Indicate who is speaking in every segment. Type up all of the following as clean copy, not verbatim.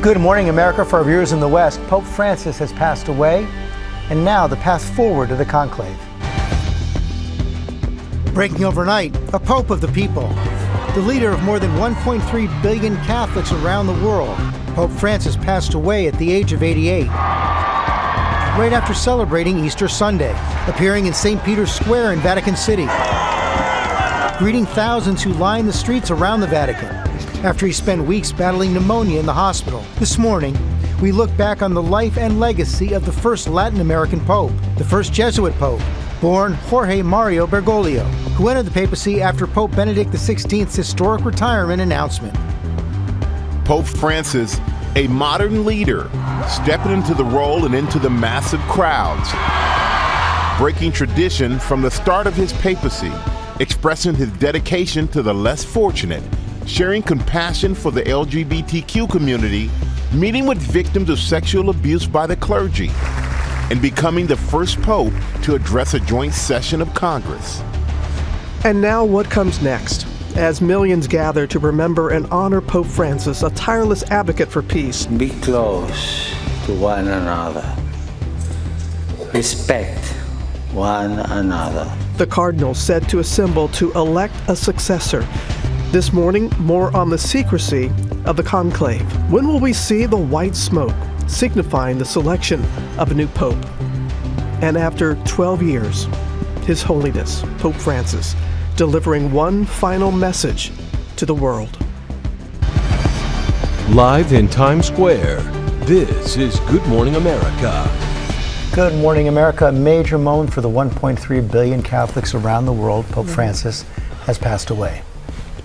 Speaker 1: Good morning, America. For our viewers in the West, Pope Francis has passed away, and now the path forward to the conclave. Breaking overnight, a Pope of the people, the leader of more than 1.3 billion Catholics around the world. Pope Francis passed away at the age of 88, right after celebrating Easter Sunday, appearing in St. Peter's Square in Vatican City, greeting thousands who line the streets around the Vatican after he spent weeks battling pneumonia in the hospital. This morning, we look back on the life and legacy of the first Latin American Pope, the first Jesuit Pope, born Jorge Mario Bergoglio, who entered the papacy after Pope Benedict XVI's historic retirement announcement.
Speaker 2: Pope Francis, a modern leader, stepping into the role and into the massive crowds, breaking tradition from the start of his papacy, expressing his dedication to the less fortunate, sharing compassion for the LGBTQ community, meeting with victims of sexual abuse by the clergy, and becoming the first pope to address a joint session of Congress.
Speaker 3: And now what comes next? As millions gather to remember and honor Pope Francis, a tireless advocate for peace.
Speaker 4: Be close to one another. Respect one another.
Speaker 3: The Cardinal said to assemble to elect a successor. This morning, more on the secrecy of the conclave. When will we see the white smoke signifying the selection of a new pope? And after 12 years, His Holiness, Pope Francis, delivering one final message to the world.
Speaker 5: Live in Times Square, this is Good Morning America.
Speaker 1: Good morning, America. A major moment for the 1.3 billion Catholics around the world. Pope Francis has passed away.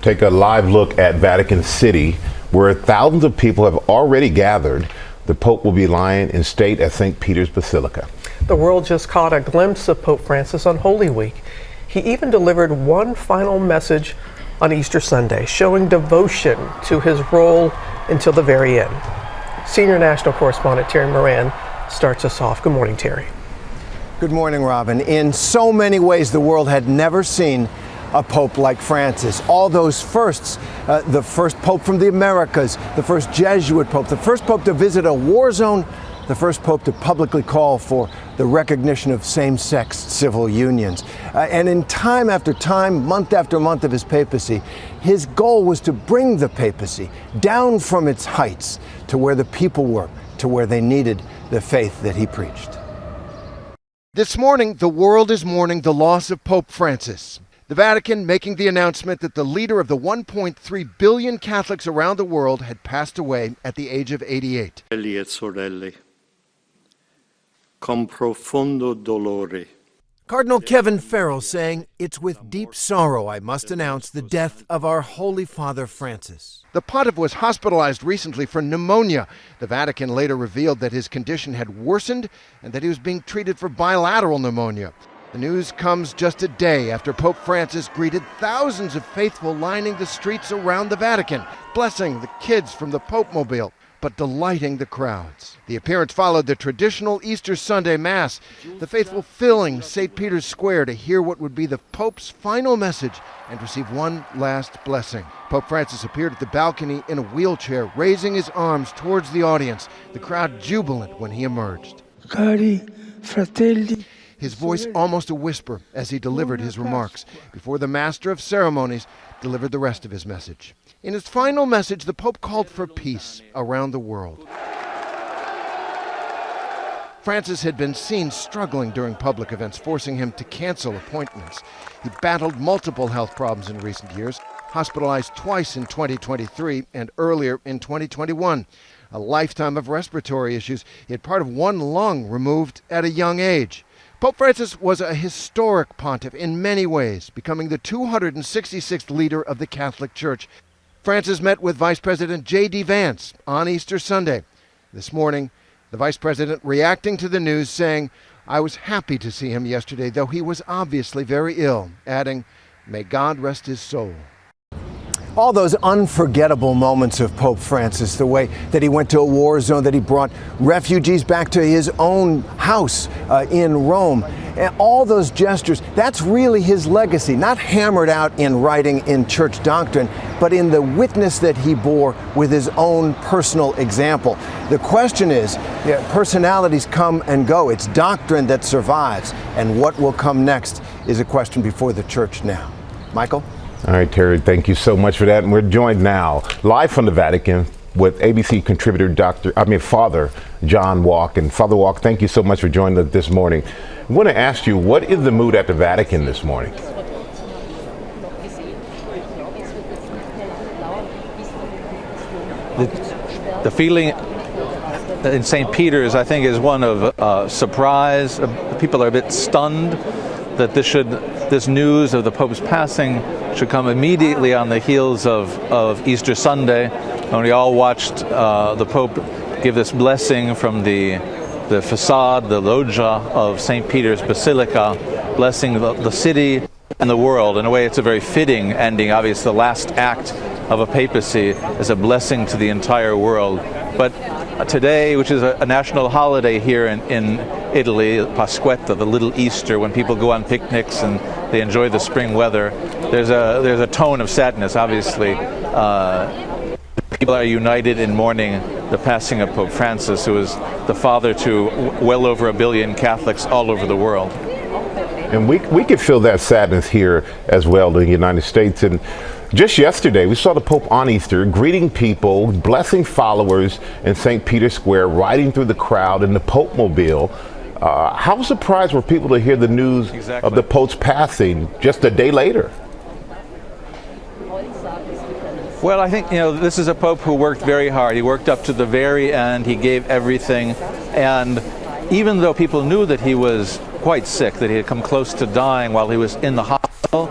Speaker 2: Take a live look at Vatican City, where thousands of people have already gathered. The Pope will be lying in state at St. Peter's Basilica.
Speaker 3: The world just caught a glimpse of Pope Francis on Holy Week. He even delivered one final message on Easter Sunday, showing devotion to his role until the very end. Senior national correspondent Terry Moran starts us off. Good morning, Terry.
Speaker 6: Good morning, Robin. In so many ways, the world had never seen a pope like Francis. All those firsts, the first pope from the Americas, the first Jesuit pope, the first pope to visit a war zone, the first pope to publicly call for the recognition of same-sex civil unions. And in time after time, month after month of his papacy, his goal was to bring the papacy down from its heights to where the people were, to where they needed the faith that he preached. This morning, the world is mourning the loss of Pope Francis. The Vatican making the announcement that the leader of the 1.3 billion Catholics around the world had passed away at the age of 88.
Speaker 7: Fratelli e sorelle, con profondo dolore.
Speaker 8: Cardinal Kevin Farrell saying, "It's with deep sorrow I must announce the death of our Holy Father Francis."
Speaker 6: The pontiff was hospitalized recently for pneumonia. The Vatican later revealed that his condition had worsened and that he was being treated for bilateral pneumonia. The news comes just a day after Pope Francis greeted thousands of faithful lining the streets around the Vatican, blessing the kids from the Pope-mobile, but delighting the crowds. The appearance followed the traditional Easter Sunday Mass, the faithful filling St. Peter's Square to hear what would be the Pope's final message and receive one last blessing. Pope Francis appeared at the balcony in a wheelchair, raising his arms towards the audience, the crowd jubilant when he emerged.
Speaker 9: Cari fratelli,
Speaker 6: his voice almost a whisper as he delivered his remarks, before the Master of Ceremonies delivered the rest of his message. In his final message, the Pope called for peace around the world. Francis had been seen struggling during public events, forcing him to cancel appointments. He battled multiple health problems in recent years, hospitalized twice in 2023 and earlier in 2021. A lifetime of respiratory issues. He had part of one lung removed at a young age. Pope Francis was a historic pontiff in many ways, becoming the 266th leader of the Catholic Church. Francis met with Vice President J.D. Vance on Easter Sunday. This morning, the Vice President reacting to the news saying, "I was happy to see him yesterday, though he was obviously very ill," adding, "May God rest his soul." All those unforgettable moments of Pope Francis, the way that he went to a war zone, that he brought refugees back to his own house in Rome, and all those gestures, that's really his legacy, not hammered out in writing in church doctrine, but in the witness that he bore with his own personal example. The question is, personalities come and go. It's doctrine that survives, and what will come next is a question before the church now. Michael?
Speaker 2: All right, Terry, thank you so much for that. And we're joined now, live from the Vatican, with ABC contributor Father John Walk. And Father Walk, thank you so much for joining us this morning. I want to ask you, what is the mood at the Vatican this morning?
Speaker 10: The feeling in St. Peter's, I think, is one of surprise. People are a bit stunned that this news of the Pope's passing should come immediately on the heels of Easter Sunday, when we all watched the Pope give this blessing from the facade, the loggia of St. Peter's Basilica, blessing the city and the world. In a way, it's a very fitting ending. Obviously, the last act of a papacy is a blessing to the entire world. But today, which is a national holiday here in Italy, Pasquetta, the little Easter, when people go on picnics and they enjoy the spring weather, there's a tone of sadness, obviously. People are united in mourning the passing of Pope Francis, who is the father to well over 1 billion Catholics all over the world.
Speaker 2: And we could feel that sadness here as well in the United States. And just yesterday, we saw the Pope on Easter greeting people, blessing followers in St. Peter's Square, riding through the crowd in the Pope Mobile. How surprised were people to hear the news of the Pope's passing just a day later?
Speaker 10: Well, I think, this is a Pope who worked very hard. He worked up to the very end. He gave everything. And even though people knew that he was quite sick, that he had come close to dying while he was in the hospital,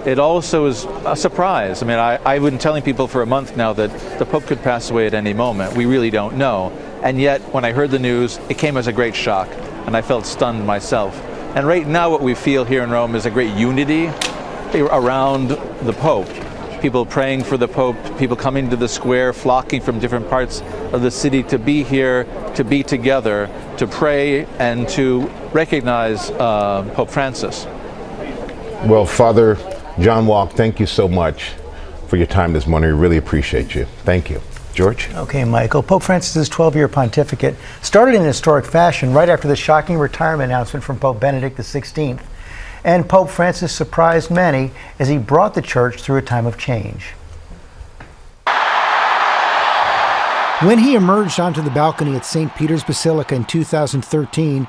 Speaker 10: it also was a surprise. I mean, I've been telling people for a month now that the Pope could pass away at any moment. We really don't know. And yet, when I heard the news, it came as a great shock, and I felt stunned myself. And right now what we feel here in Rome is a great unity around the Pope. People praying for the Pope, people coming to the square, flocking from different parts of the city to be here, to be together, to pray and to recognize Pope Francis.
Speaker 2: Well, Father John Walk, thank you so much for your time this morning. We really appreciate you. Thank you. George?
Speaker 1: Okay, Michael. Pope Francis's 12-year pontificate started in historic fashion right after the shocking retirement announcement from Pope Benedict XVI. And Pope Francis surprised many as he brought the church through a time of change. When he emerged onto the balcony at St. Peter's Basilica in 2013,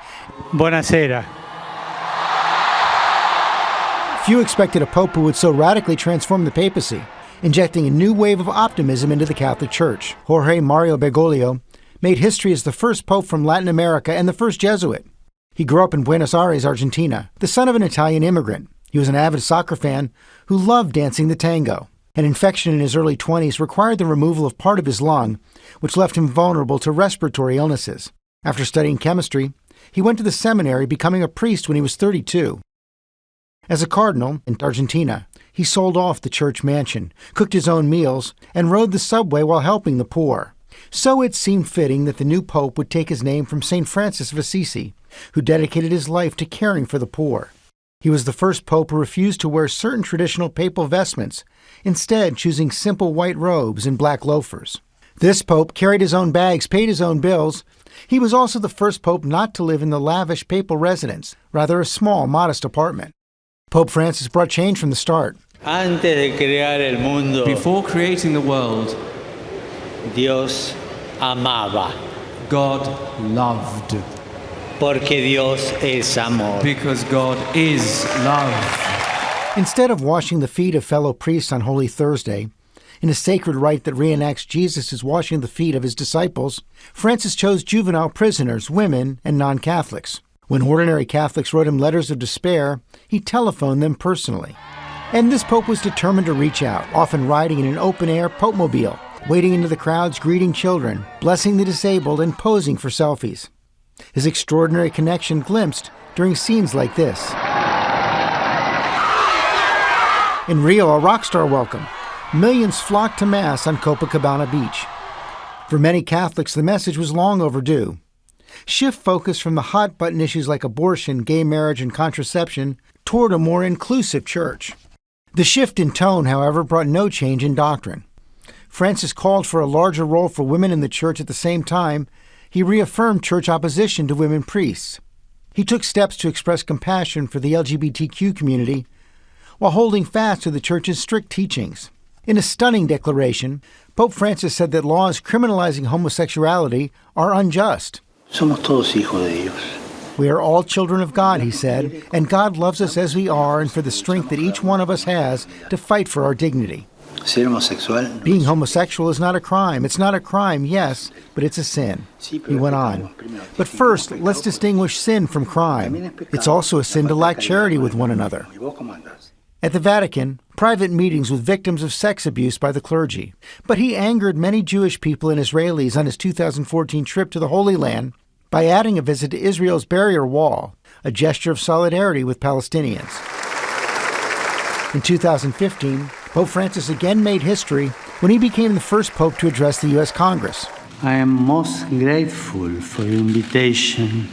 Speaker 9: Buonasera.
Speaker 1: few expected a pope who would so radically transform the papacy, injecting a new wave of optimism into the Catholic Church. Jorge Mario Bergoglio made history as the first pope from Latin America and the first Jesuit. He grew up in Buenos Aires, Argentina, the son of an Italian immigrant. He was an avid soccer fan who loved dancing the tango. An infection in his early 20s required the removal of part of his lung, which left him vulnerable to respiratory illnesses. After studying chemistry, he went to the seminary, becoming a priest when he was 32. As a cardinal in Argentina, he sold off the church mansion, cooked his own meals, and rode the subway while helping the poor. So it seemed fitting that the new pope would take his name from St. Francis of Assisi, who dedicated his life to caring for the poor. He was the first pope who refused to wear certain traditional papal vestments, instead choosing simple white robes and black loafers. This pope carried his own bags, paid his own bills. He was also the first pope not to live in the lavish papal residence, rather a small, modest apartment. Pope Francis brought change from the start.
Speaker 11: Before creating the world,
Speaker 4: Dios amaba.
Speaker 11: God loved.
Speaker 4: Porque Dios es amor.
Speaker 11: Because God is love.
Speaker 1: Instead of washing the feet of fellow priests on Holy Thursday, in a sacred rite that reenacts Jesus' washing the feet of his disciples, Francis chose juvenile prisoners, women, and non-Catholics. When ordinary Catholics wrote him letters of despair, he telephoned them personally. And this pope was determined to reach out, often riding in an open-air Pope-mobile, wading into the crowds, greeting children, blessing the disabled, and posing for selfies. His extraordinary connection glimpsed during scenes like this. In Rio, a rock star welcome. millions flocked to Mass on Copacabana Beach. For many Catholics, the message was long overdue. Shift focus from the hot-button issues like abortion, gay marriage, and contraception toward a more inclusive church. The shift in tone, however, brought no change in doctrine. Francis called for a larger role for women in the church. At the same time, he reaffirmed church opposition to women priests. He took steps to express compassion for the LGBTQ community while holding fast to the church's strict teachings. In a stunning declaration, Pope Francis said that laws criminalizing homosexuality are unjust.
Speaker 4: Somos todos hijos de Dios.
Speaker 1: We are all children of God, he said, and God loves us as we are and for the strength that each one of us has to fight for our dignity.
Speaker 4: Ser homosexual.
Speaker 1: Being homosexual is not a crime. It's not a crime, yes, but it's a sin. He went on. But first, let's distinguish sin from crime. It's also a sin to lack charity with one another. At the Vatican, private meetings with victims of sex abuse by the clergy. But he angered many Jewish people and Israelis on his 2014 trip to the Holy Land by adding a visit to Israel's barrier wall, a gesture of solidarity with Palestinians. In 2015, Pope Francis again made history when he became the first pope to address the U.S. Congress.
Speaker 12: I am most grateful for the invitation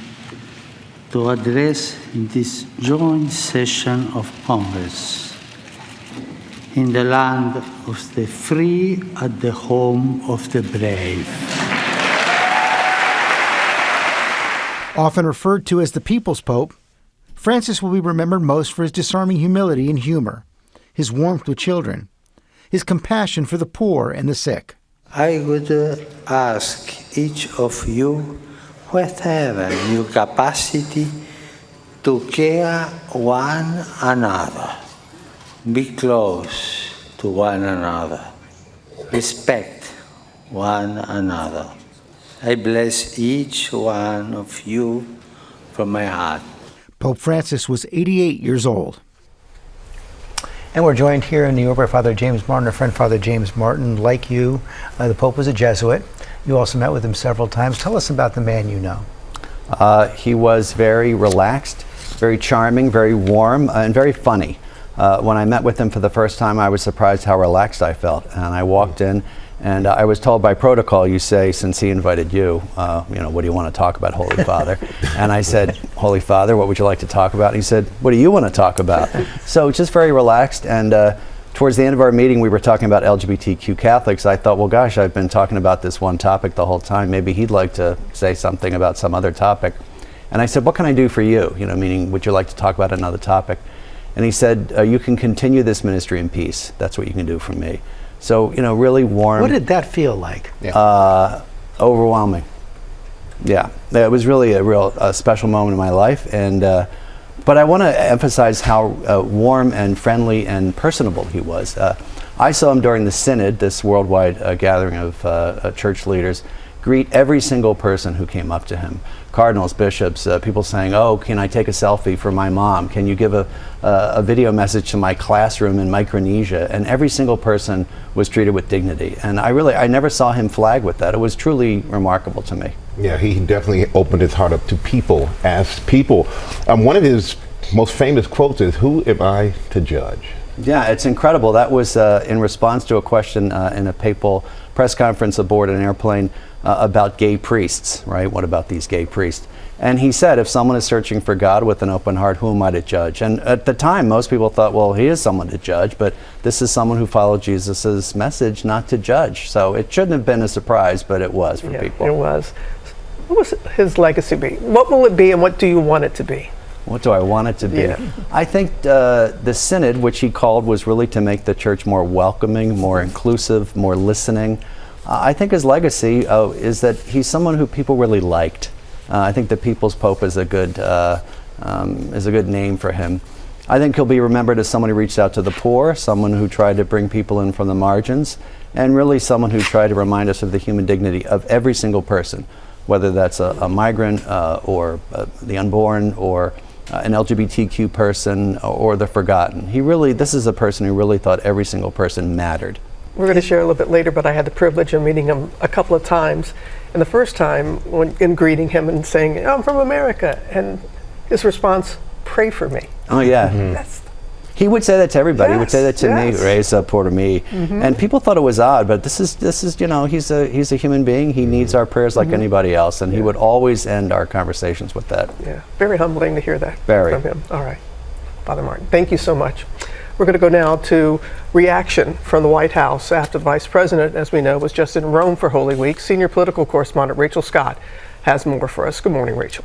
Speaker 12: to address this joint session of Congress in the land of the free at the home of the brave.
Speaker 1: Often referred to as the People's Pope, Francis will be remembered most for his disarming humility and humor, his warmth with children, his compassion for the poor and the sick.
Speaker 12: I would ask each of you, whatever your capacity, to care one another, be close to one another, respect one another. I bless each one of you from my heart.
Speaker 1: Pope Francis was 88 years old.
Speaker 13: And we're joined here in New York by Father James Martin, our friend Father James Martin. Like you, the Pope was a Jesuit. You also met with him several times. Tell us about the man you know.
Speaker 14: He was very relaxed, very charming, very warm, and very funny. When I met with him for the first time, I was surprised how relaxed I felt. And I walked in, and I was told by protocol, you say, since he invited you, what do you want to talk about, Holy Father? And I said, Holy Father, what would you like to talk about? And he said, what do you want to talk about? So just very relaxed. And towards the end of our meeting, we were talking about LGBTQ Catholics. I thought, well, gosh, I've been talking about this one topic the whole time. Maybe he'd like to say something about some other topic. And I said, what can I do for you? Meaning, would you like to talk about another topic? And he said, you can continue this ministry in peace. That's what you can do for me. So, really warm.
Speaker 13: What did that feel like?
Speaker 14: Overwhelming. Yeah, it was really a real special moment in my life. And but I want to emphasize how warm and friendly and personable he was. I saw him during the Synod, this worldwide gathering of church leaders, greet every single person who came up to him. Cardinals, bishops, people saying, oh, can I take a selfie for my mom? Can you give a video message to my classroom in Micronesia? And every single person was treated with dignity. And I never saw him flag with that. It was truly remarkable to me.
Speaker 2: Yeah, he definitely opened his heart up to people as people. One of his most famous quotes is, who am I to judge?
Speaker 14: Yeah, it's incredible. That was in response to a question in a papal press conference aboard an airplane about gay priests, right? What about these gay priests? And he said, if someone is searching for God with an open heart, who am I to judge? And at the time, most people thought, well, he is someone to judge, but this is someone who followed Jesus's message not to judge. So it shouldn't have been a surprise, but it was for people.
Speaker 3: It was. What was his legacy be? What will it be, and what do you want it to be?
Speaker 14: What do I want it to be?
Speaker 3: Yeah.
Speaker 14: I think the Synod, which he called, was really to make the church more welcoming, more inclusive, more listening. I think his legacy is that he's someone who people really liked. I think the People's Pope is a good name for him. I think he'll be remembered as someone who reached out to the poor, someone who tried to bring people in from the margins, and really someone who tried to remind us of the human dignity of every single person, whether that's a migrant or the unborn or an LGBTQ person or the forgotten. This is a person who really thought every single person mattered.
Speaker 3: We're going to share a little bit later, but I had the privilege of meeting him a couple of times. And the first time, in greeting him and saying, I'm from America, and his response, pray for me.
Speaker 14: Oh, yeah. He would say that to everybody. He would say that to me, Reza por mí. And people thought it was odd, but this is, you know, he's a human being. He needs our prayers like anybody else, and he would always end our conversations with that.
Speaker 3: Yeah, very humbling to hear that
Speaker 14: Very.
Speaker 3: from him. All right, Father Martin, thank you so much. We're going to go now to reaction from the White House after the Vice President, as we know, was just in Rome for Holy Week. Senior political correspondent Rachel Scott has more for us. Good morning, Rachel.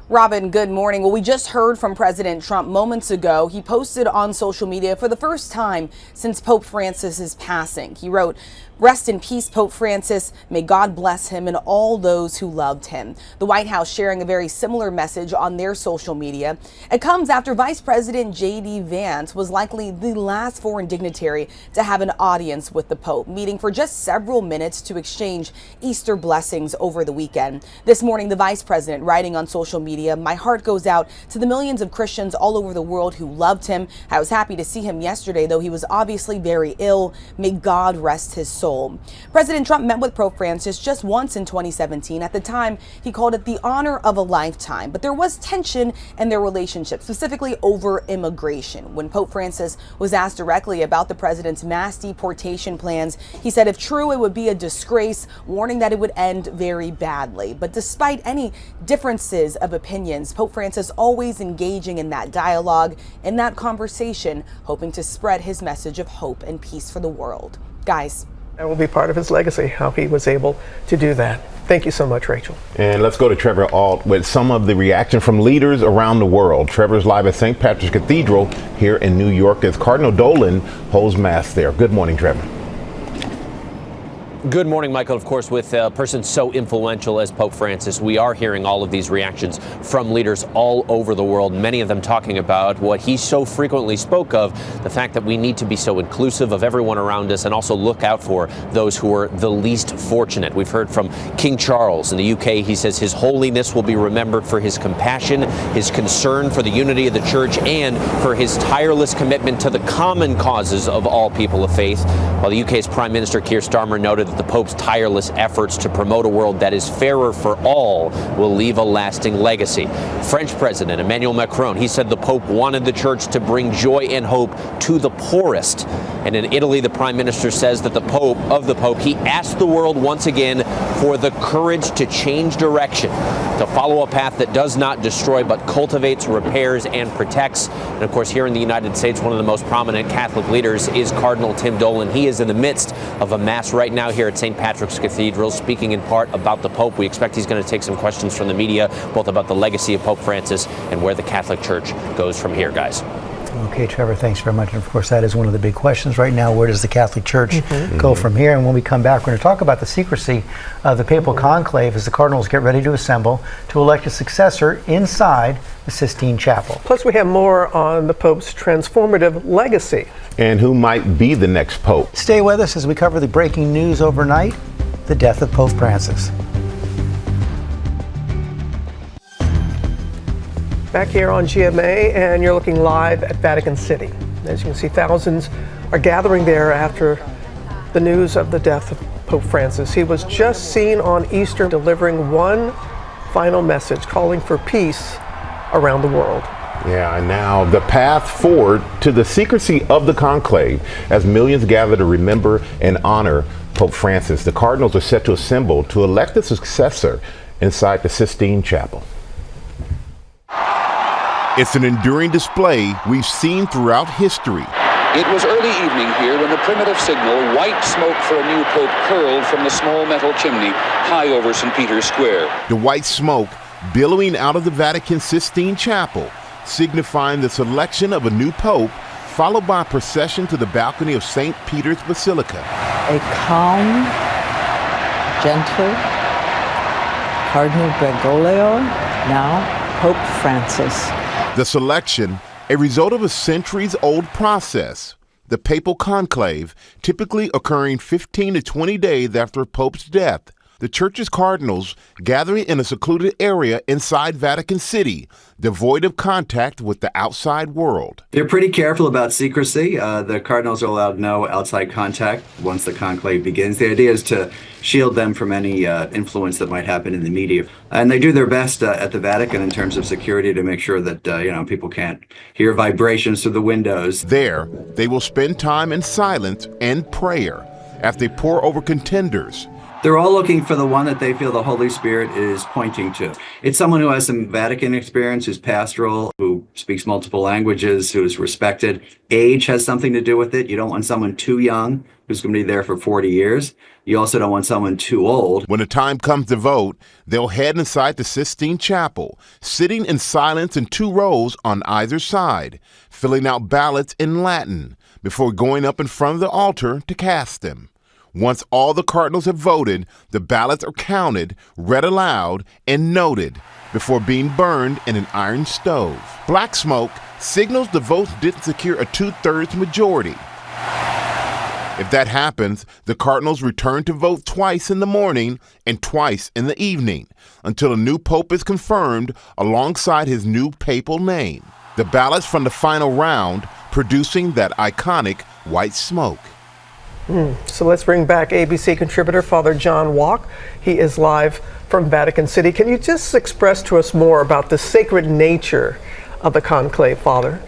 Speaker 15: Robin, good morning. Well, we just heard from President Trump moments ago. He posted on social media for the first time since Pope Francis's passing. He wrote, "Rest in peace, Pope Francis. May God bless him and all those who loved him." The White House sharing a very similar message on their social media. It comes after Vice President J.D. Vance was likely the last foreign dignitary to have an audience with the Pope, meeting for just several minutes to exchange Easter blessings over the weekend. This morning, the Vice President writing on social media, "My heart goes out to the millions of Christians all over the world who loved him. I was happy to see him yesterday, though he was obviously very ill. May God rest his soul." President Trump met with Pope Francis just once in 2017. At the time, he called it the honor of a lifetime. But there was tension in their relationship, specifically over immigration. When Pope Francis was asked directly about the president's mass deportation plans, he said if true, it would be a disgrace, warning that it would end very badly. But despite any differences of opinions, Pope Francis always engaging in that dialogue, in that conversation, hoping to spread his message of hope and peace for the world. Guys.
Speaker 3: That will be part of his legacy, how he was able to do that. Thank you so much, Rachel.
Speaker 2: And let's go to Trevor Alt with some of the reaction from leaders around the world. Trevor's live at St. Patrick's Cathedral here in New York as Cardinal Dolan holds Mass there. Good morning, Trevor.
Speaker 16: Good morning, Michael. Of course, with a person so influential as Pope Francis, we are hearing all of these reactions from leaders all over the world, many of them talking about what he so frequently spoke of, the fact that we need to be so inclusive of everyone around us and also look out for those who are the least fortunate. We've heard from King Charles in the UK. He says His Holiness will be remembered for his compassion, his concern for the unity of the church, and for his tireless commitment to the common causes of all people of faith. While the UK's Prime Minister Keir Starmer noted that the Pope's tireless efforts to promote a world that is fairer for all will leave a lasting legacy. French President Emmanuel Macron, he said the Pope wanted the church to bring joy and hope to the poorest. And in Italy, the Prime Minister says that the Pope, he asked the world once again for the courage to change direction, to follow a path that does not destroy but cultivates, repairs, and protects. And of course, here in the United States, one of the most prominent Catholic leaders is Cardinal Tim Dolan. He is in the midst of a Mass right now here at St. Patrick's Cathedral, speaking in part about the Pope. We expect he's going to take some questions from the media, both about the legacy of Pope Francis and where the Catholic Church goes from here, guys.
Speaker 13: Okay, Trevor, thanks very much. And of course, that is one of the big questions right now. Where does the Catholic Church go from here? And when we come back, we're going to talk about the secrecy of the papal conclave as the cardinals get ready to assemble to elect a successor inside the Sistine Chapel.
Speaker 3: Plus, we have more on the Pope's transformative legacy.
Speaker 2: And who might be the next Pope.
Speaker 13: Stay with us as we cover the breaking news overnight, the death of Pope Francis.
Speaker 3: Back here on GMA, and you're looking live at Vatican City. As you can see, thousands are gathering there after the news of the death of Pope Francis. He was just seen on Easter delivering one final message, calling for peace around the world.
Speaker 2: Yeah, and now the path forward to the secrecy of the conclave as millions gather to remember and honor Pope Francis. The cardinals are set to assemble to elect a successor inside the Sistine Chapel. It's an enduring display we've seen throughout history.
Speaker 17: It was early evening here when the primitive signal, white smoke for a new pope, curled from the small metal chimney high over St. Peter's Square.
Speaker 2: The white smoke billowing out of the Vatican Sistine Chapel, signifying the selection of a new pope, followed by a procession to the balcony of St. Peter's Basilica.
Speaker 18: A calm, gentle Cardinal Bergoglio, now Pope Francis.
Speaker 2: The selection, a result of a centuries-old process, the papal conclave typically occurring 15 to 20 days after a pope's death, the church's cardinals gathering in a secluded area inside Vatican City, devoid of contact with the outside world.
Speaker 19: They're pretty careful about secrecy. The cardinals are allowed no outside contact once the conclave begins. The idea is to shield them from any influence that might happen in the media. And they do their best at the Vatican in terms of security to make sure that people can't hear vibrations through the windows.
Speaker 2: There, they will spend time in silence and prayer as they pore over contenders.
Speaker 19: They're all looking for the one that they feel the Holy Spirit is pointing to. It's someone who has some Vatican experience, who's pastoral, who speaks multiple languages, who is respected. Age has something to do with it. You don't want someone too young who's going to be there for 40 years. You also don't want someone too old.
Speaker 2: When the time comes to vote, they'll head inside the Sistine Chapel, sitting in silence in 2 rows on either side, filling out ballots in Latin before going up in front of the altar to cast them. Once all the cardinals have voted, the ballots are counted, read aloud, and noted before being burned in an iron stove. Black smoke signals the votes didn't secure a 2/3 majority. If that happens, the cardinals return to vote twice in the morning and twice in the evening until a new pope is confirmed alongside his new papal name. The ballots from the final round producing that iconic white smoke.
Speaker 3: So let's bring back ABC contributor Father John Walk. He is live from Vatican City. Can you just express to us more about the sacred nature of the conclave, Father?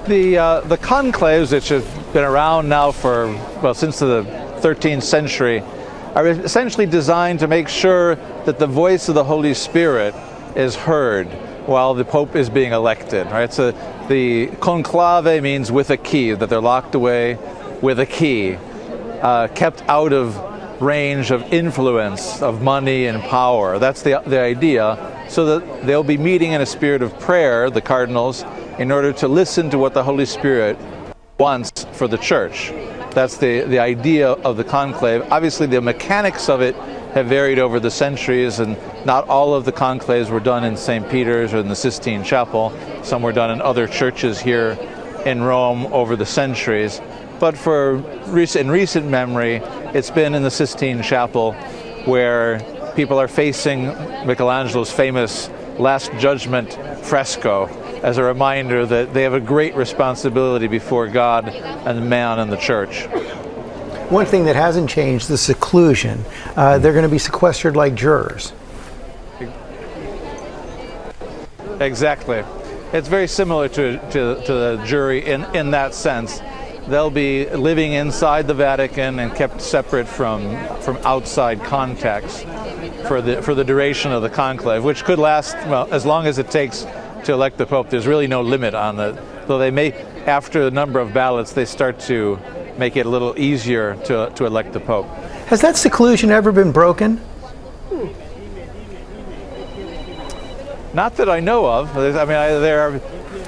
Speaker 10: The conclaves, which have been around now since the 13th century, are essentially designed to make sure that the voice of the Holy Spirit is heard while the Pope is being elected, right? So the conclave means with a key, that they're locked away with a key, kept out of range of influence, of money and power. That's the idea, so that they'll be meeting in a spirit of prayer, the cardinals, in order to listen to what the Holy Spirit wants for the church. That's the idea of the conclave. Obviously, the mechanics of it have varied over the centuries, and not all of the conclaves were done in St. Peter's or in the Sistine Chapel. Some were done in other churches here in Rome over the centuries. But in recent memory, it's been in the Sistine Chapel, where people are facing Michelangelo's famous Last Judgment fresco as a reminder that they have a great responsibility before God and man and the church.
Speaker 1: One thing that hasn't changed, the seclusion. They're going to be sequestered like jurors.
Speaker 10: Exactly. It's very similar to the jury in that sense. They'll be living inside the Vatican and kept separate from outside contacts for the duration of the conclave, which could last, well, as long as it takes to elect the Pope. There's really no limit on that. Though they may, after a number of ballots, they start to make it a little easier to elect the Pope.
Speaker 1: Has that seclusion ever been broken?
Speaker 10: Not that I know of. I mean,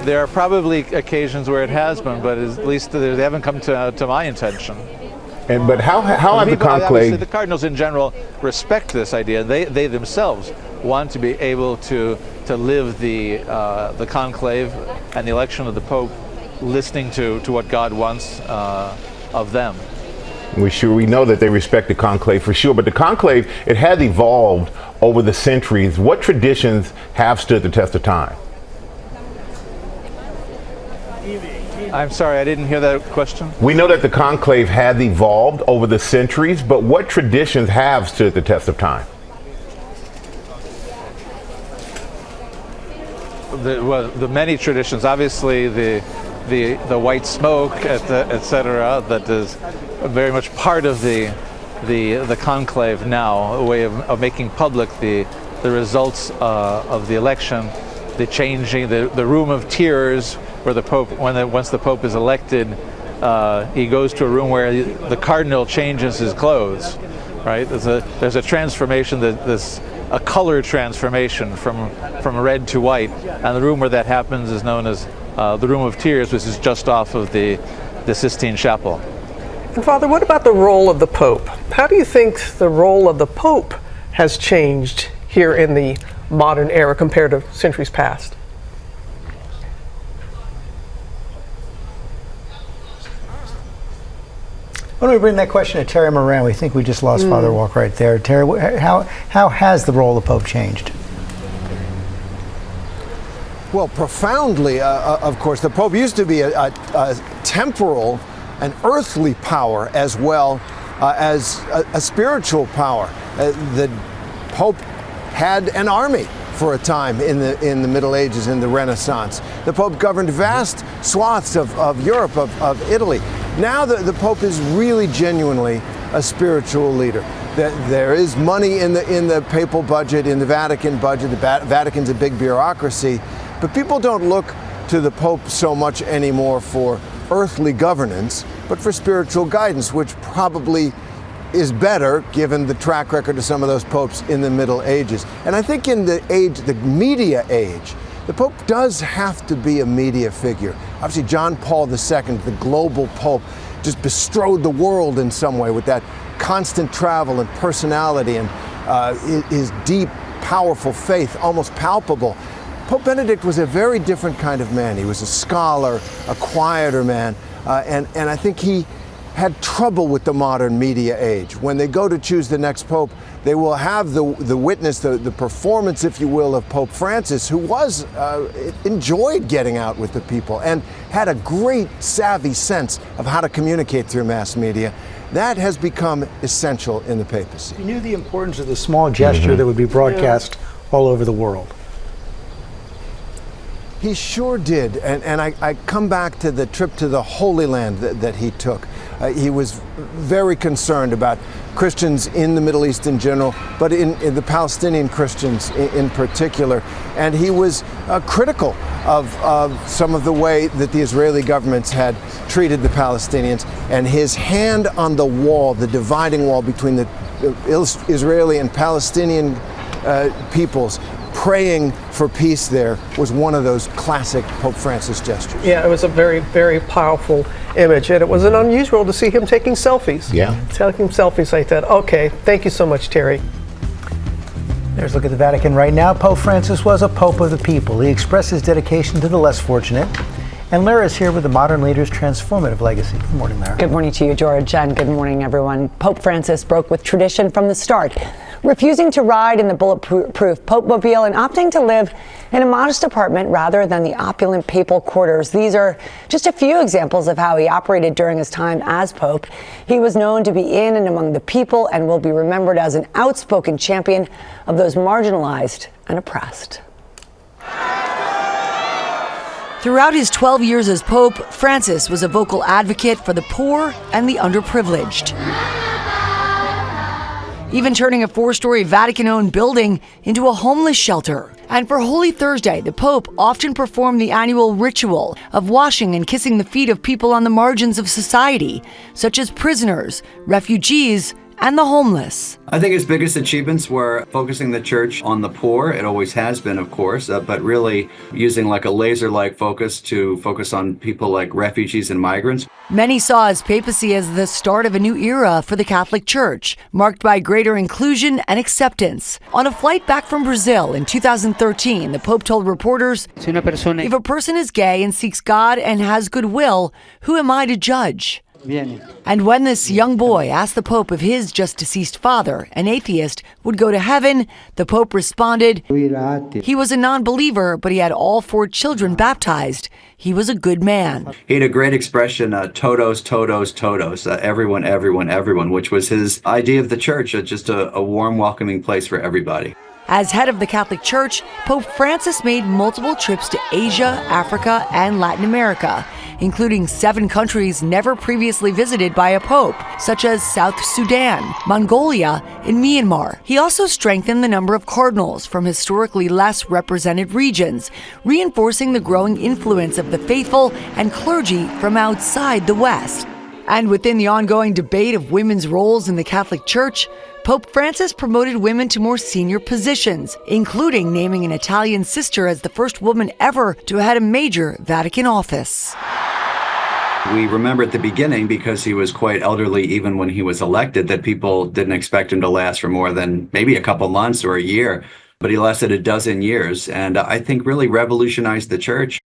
Speaker 10: there are probably occasions where it has been, but at least they haven't come to my attention.
Speaker 2: But how have the conclave?
Speaker 10: Obviously, the cardinals in general respect this idea. They themselves want to be able to live the conclave and the election of the Pope, listening to what God wants of them.
Speaker 2: We know that they respect the conclave for sure, but the conclave, it has evolved over the centuries. What traditions have stood the test of time?
Speaker 10: I'm sorry, I didn't hear that question.
Speaker 2: We know that the conclave has evolved over the centuries, but what traditions have stood the test of time?
Speaker 10: The many traditions, obviously the white smoke, etc., that is very much part of the conclave now, a way of making public the results of the election, the changing the room of tears, where the Pope, once the Pope is elected, he goes to a room where the cardinal changes his clothes. Right? There's a transformation, there's a color transformation from red to white, and the room where that happens is known as the Room of Tears, which is just off of the Sistine Chapel.
Speaker 3: And Father, what about the role of the Pope? How do you think the role of the Pope has changed here in the modern era compared to centuries past?
Speaker 13: Why don't we bring that question to Terry Moran? We think we just lost Father Walk right there. Terry, how has the role of the Pope changed?
Speaker 6: Well, profoundly, of course. The Pope used to be a temporal and earthly power as well as a spiritual power. The Pope had an army for a time in the Middle Ages, in the Renaissance. The Pope governed vast swaths of Europe, of Italy. Now the Pope is really genuinely a spiritual leader. There is money in the papal budget, in the Vatican budget. The Vatican's a big bureaucracy, but people don't look to the Pope so much anymore for earthly governance, but for spiritual guidance, which probably is better given the track record of some of those popes in the Middle Ages. And I think in the media age, the Pope does have to be a media figure. Obviously, John Paul II, the global Pope, just bestrode the world in some way with that constant travel and personality and his deep, powerful faith, almost palpable. Pope Benedict was a very different kind of man. He was a scholar, a quieter man, and I think he had trouble with the modern media age. When they go to choose the next Pope, they will have the witness, the performance, if you will, of Pope Francis, who enjoyed getting out with the people and had a great savvy sense of how to communicate through mass media. That has become essential in the papacy.
Speaker 13: He knew the importance of the small gesture that would be broadcast all over the world.
Speaker 6: He sure did, and I come back to the trip to the Holy Land that he took. He was very concerned about Christians in the Middle East in general, but in the Palestinian Christians in particular. And he was critical of some of the way that the Israeli governments had treated the Palestinians. And his hand on the wall, the dividing wall between the Israeli and Palestinian peoples, praying for peace there, was one of those classic Pope Francis gestures.
Speaker 3: Yeah, it was a very, very powerful image, and it was unusual to see him taking selfies.
Speaker 6: Yeah.
Speaker 3: Taking selfies like that. Okay, thank you so much, Terry.
Speaker 13: There's a look at the Vatican right now. Pope Francis was a pope of the people. He expressed his dedication to the less fortunate. And Lara is here with the Modern Leader's transformative legacy. Good morning, Lara.
Speaker 20: Good morning to you, George, and good morning, everyone. Pope Francis broke with tradition from the start, refusing to ride in the bulletproof Pope-mobile and opting to live in a modest apartment rather than the opulent papal quarters. These are just a few examples of how he operated during his time as Pope. He was known to be in and among the people and will be remembered as an outspoken champion of those marginalized and oppressed.
Speaker 21: Throughout his 12 years as Pope, Francis was a vocal advocate for the poor and the underprivileged, even turning a 4-story Vatican-owned building into a homeless shelter. And for Holy Thursday, the Pope often performed the annual ritual of washing and kissing the feet of people on the margins of society, such as prisoners, refugees, and the homeless.
Speaker 19: I think his biggest achievements were focusing the church on the poor. It always has been, of course, but really using like a laser-like focus to focus on people like refugees and migrants.
Speaker 21: Many saw his papacy as the start of a new era for the Catholic Church, marked by greater inclusion and acceptance. On a flight back from Brazil in 2013, the Pope told reporters, "If a person is gay and seeks God and has goodwill, who am I to judge?" And when this young boy asked the Pope if his just-deceased father, an atheist, would go to heaven, the Pope responded, he was a non-believer, but he had all 4 children baptized. He was a good man.
Speaker 19: He had a great expression, todos, todos, todos, everyone, everyone, everyone, which was his idea of the church, just a warm, welcoming place for everybody.
Speaker 21: As head of the Catholic Church, Pope Francis made multiple trips to Asia, Africa, and Latin America, including 7 countries never previously visited by a pope, such as South Sudan, Mongolia, and Myanmar. He also strengthened the number of cardinals from historically less represented regions, reinforcing the growing influence of the faithful and clergy from outside the West. And within the ongoing debate of women's roles in the Catholic Church, Pope Francis promoted women to more senior positions, including naming an Italian sister as the first woman ever to head a major Vatican office.
Speaker 19: We remember at the beginning, because he was quite elderly even when he was elected, that people didn't expect him to last for more than maybe a couple months or a year, but he lasted a dozen years, and I think really revolutionized the church.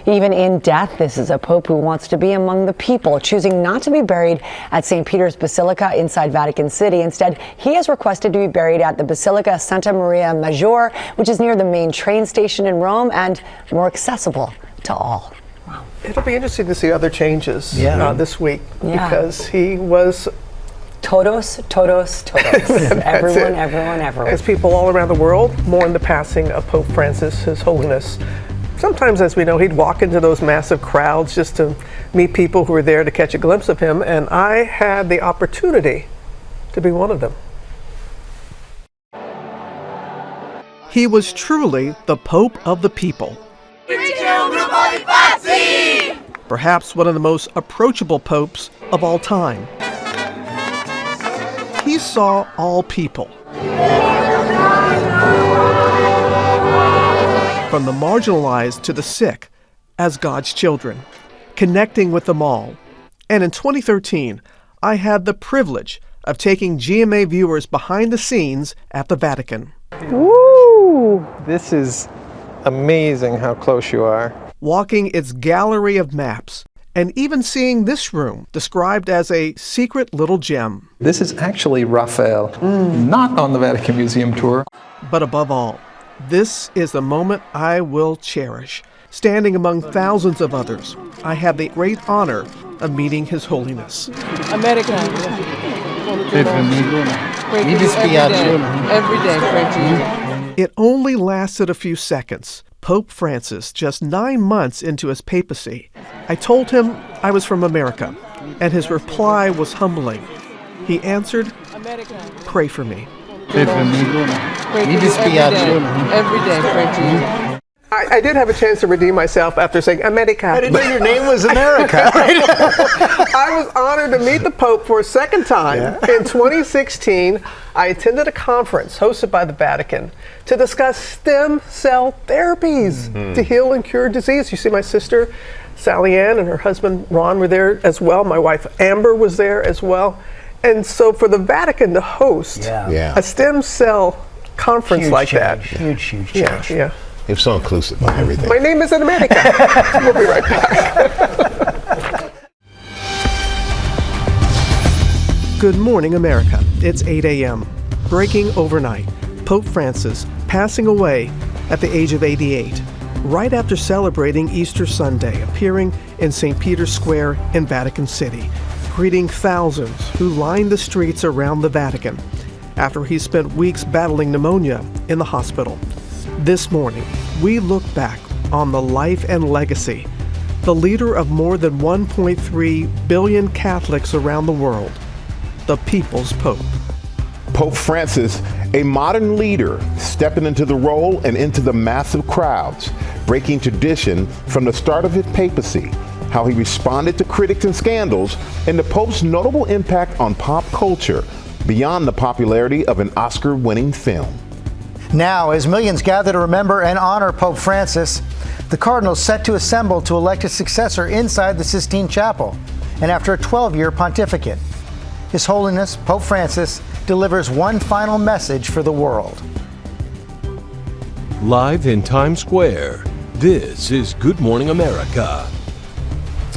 Speaker 20: Even in death, this is a pope who wants to be among the people, choosing not to be buried at St. Peter's Basilica inside Vatican City. Instead, he has requested to be buried at the Basilica Santa Maria Maggiore, which is near the main train station in Rome and more accessible to all.
Speaker 3: It'll be interesting to see other changes this week because he was
Speaker 20: todos. everyone.
Speaker 3: As people all around the world mourn the passing of Pope Francis, His Holiness. Sometimes, as we know, he'd walk into those massive crowds just to meet people who were there to catch a glimpse of him, and I had the opportunity to be one of them. He was truly the Pope of the people. Perhaps one of the most approachable popes of all time. He saw all people. From the marginalized to the sick, as God's children, connecting with them all. And in 2013, I had the privilege of taking GMA viewers behind the scenes at the Vatican.
Speaker 5: Woo! This is amazing how close you are.
Speaker 3: Walking its gallery of maps, and even seeing this room described as a secret little gem.
Speaker 5: This is actually Raphael, not on the Vatican Museum tour.
Speaker 3: But above all, this is the moment I will cherish. Standing among thousands of others, I had the great honor of meeting His Holiness.
Speaker 22: America. Every day, pray to you.
Speaker 3: It only lasted a few seconds. Pope Francis, just 9 months into his papacy, I told him I was from America, and his reply was humbling. He answered, "Pray for me."
Speaker 22: Every day, pray to you.
Speaker 3: I did have a chance to redeem myself after saying America.
Speaker 6: I didn't know your name was America.
Speaker 3: I was honored to meet the Pope for a second time. In 2016, I attended a conference hosted by the Vatican to discuss stem cell therapies to heal and cure disease. You see, my sister, Sally Ann, and her husband, Ron, were there as well. My wife, Amber, was there as well. And so for the Vatican to host a stem cell conference like that.
Speaker 13: Huge change.
Speaker 3: Yeah.
Speaker 2: It's so inclusive on everything.
Speaker 3: My name is in America. We'll be right back. Good morning, America. It's 8 a.m. Breaking overnight. Pope Francis passing away at the age of 88, right after celebrating Easter Sunday, appearing in St. Peter's Square in Vatican City, greeting thousands who lined the streets around the Vatican after he spent weeks battling pneumonia in the hospital. This morning, we look back on the life and legacy, the leader of more than 1.3 billion Catholics around the world, the People's Pope.
Speaker 2: Pope Francis, a modern leader, stepping into the role and into the massive crowds, breaking tradition from the start of his papacy, how he responded to critics and scandals, and the Pope's notable impact on pop culture beyond the popularity of an Oscar-winning film.
Speaker 1: Now, as millions gather to remember and honor Pope Francis, the Cardinals set to assemble to elect a successor inside the Sistine Chapel, and after a 12-year pontificate. His Holiness, Pope Francis, delivers one final message for the world.
Speaker 23: Live in Times Square, this is Good Morning America.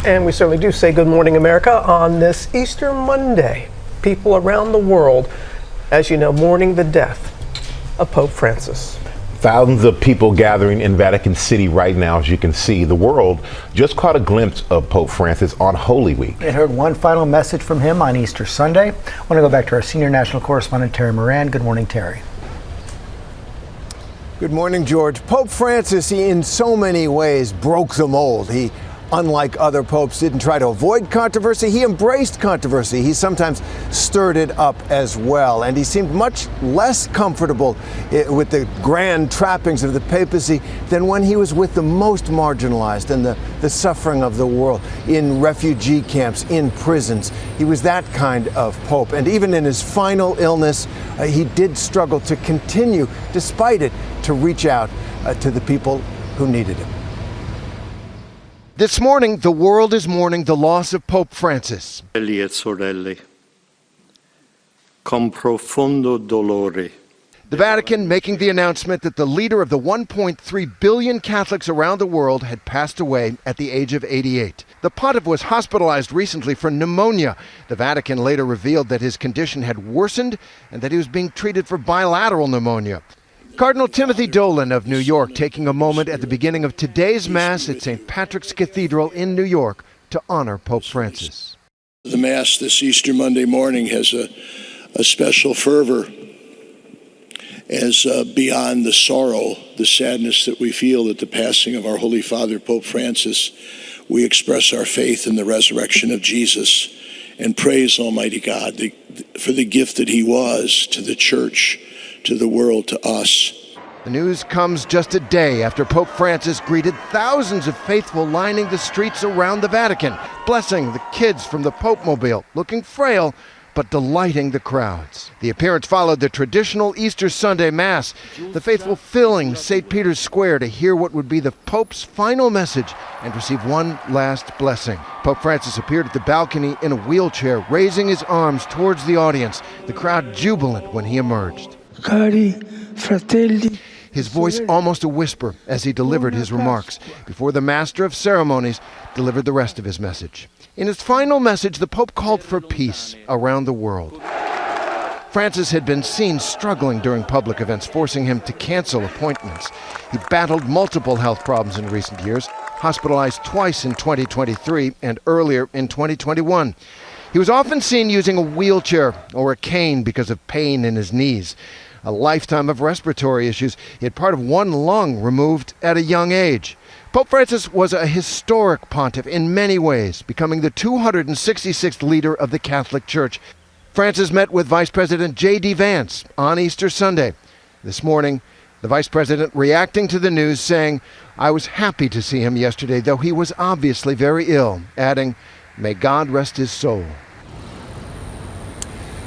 Speaker 3: And we certainly do say Good Morning America on this Easter Monday. People around the world, as you know, mourning the death of Pope Francis.
Speaker 2: Thousands of people gathering in Vatican City right now, as you can see. The world just caught a glimpse of Pope Francis on Holy Week.
Speaker 1: They heard one final message from him on Easter Sunday. I want to go back to our senior national correspondent, Terry Moran. Good morning, Terry.
Speaker 6: Good morning, George. Pope Francis, he in so many ways broke the mold. He, unlike other popes, didn't try to avoid controversy. He embraced controversy. He sometimes stirred it up as well. And he seemed much less comfortable with the grand trappings of the papacy than when he was with the most marginalized and the suffering of the world, in refugee camps, in prisons. He was that kind of pope. And even in his final illness, he did struggle to continue, despite it, to reach out to the people who needed him.
Speaker 24: This morning, the world is mourning the loss of Pope Francis.
Speaker 7: Fratelli e sorelle, con profondo dolore.
Speaker 24: The Vatican making the announcement that the leader of the 1.3 billion Catholics around the world had passed away at the age of 88. The pontiff was hospitalized recently for pneumonia. The Vatican later revealed that his condition had worsened and that he was being treated for bilateral pneumonia. Cardinal Timothy Dolan of New York taking a moment at the beginning of today's Mass at St. Patrick's Cathedral in New York to honor Pope Francis.
Speaker 4: The Mass this Easter Monday morning has a special fervor as beyond the sorrow, the sadness that we feel at the passing of our Holy Father, Pope Francis, we express our faith in the resurrection of Jesus and praise Almighty God for the gift that he was to the Church, to the world, to us.
Speaker 24: The news comes just a day after Pope Francis greeted thousands of faithful lining the streets around the Vatican, blessing the kids from the Pope Mobile, looking frail but delighting the crowds. The appearance followed the traditional Easter Sunday Mass, the faithful filling St. Peter's Square to hear what would be the Pope's final message and receive one last blessing. Pope Francis appeared at the balcony in a wheelchair, raising his arms towards the audience, the crowd jubilant when he emerged.
Speaker 8: Cari fratelli.
Speaker 24: His voice almost a whisper as he delivered his remarks, before the Master of Ceremonies delivered the rest of his message. In his final message, the Pope called for peace around the world. Francis had been seen struggling during public events, forcing him to cancel appointments. He battled multiple health problems in recent years, hospitalized twice in 2023 and earlier in 2021. He was often seen using a wheelchair or a cane because of pain in his knees. A lifetime of respiratory issues. He had part of one lung removed at a young age. Pope Francis was a historic pontiff in many ways, becoming the 266th leader of the Catholic Church. Francis met with Vice President J.D. Vance on Easter Sunday. This morning, the Vice President reacting to the news saying, "I was happy to see him yesterday, though he was obviously very ill," adding, "May God rest his soul."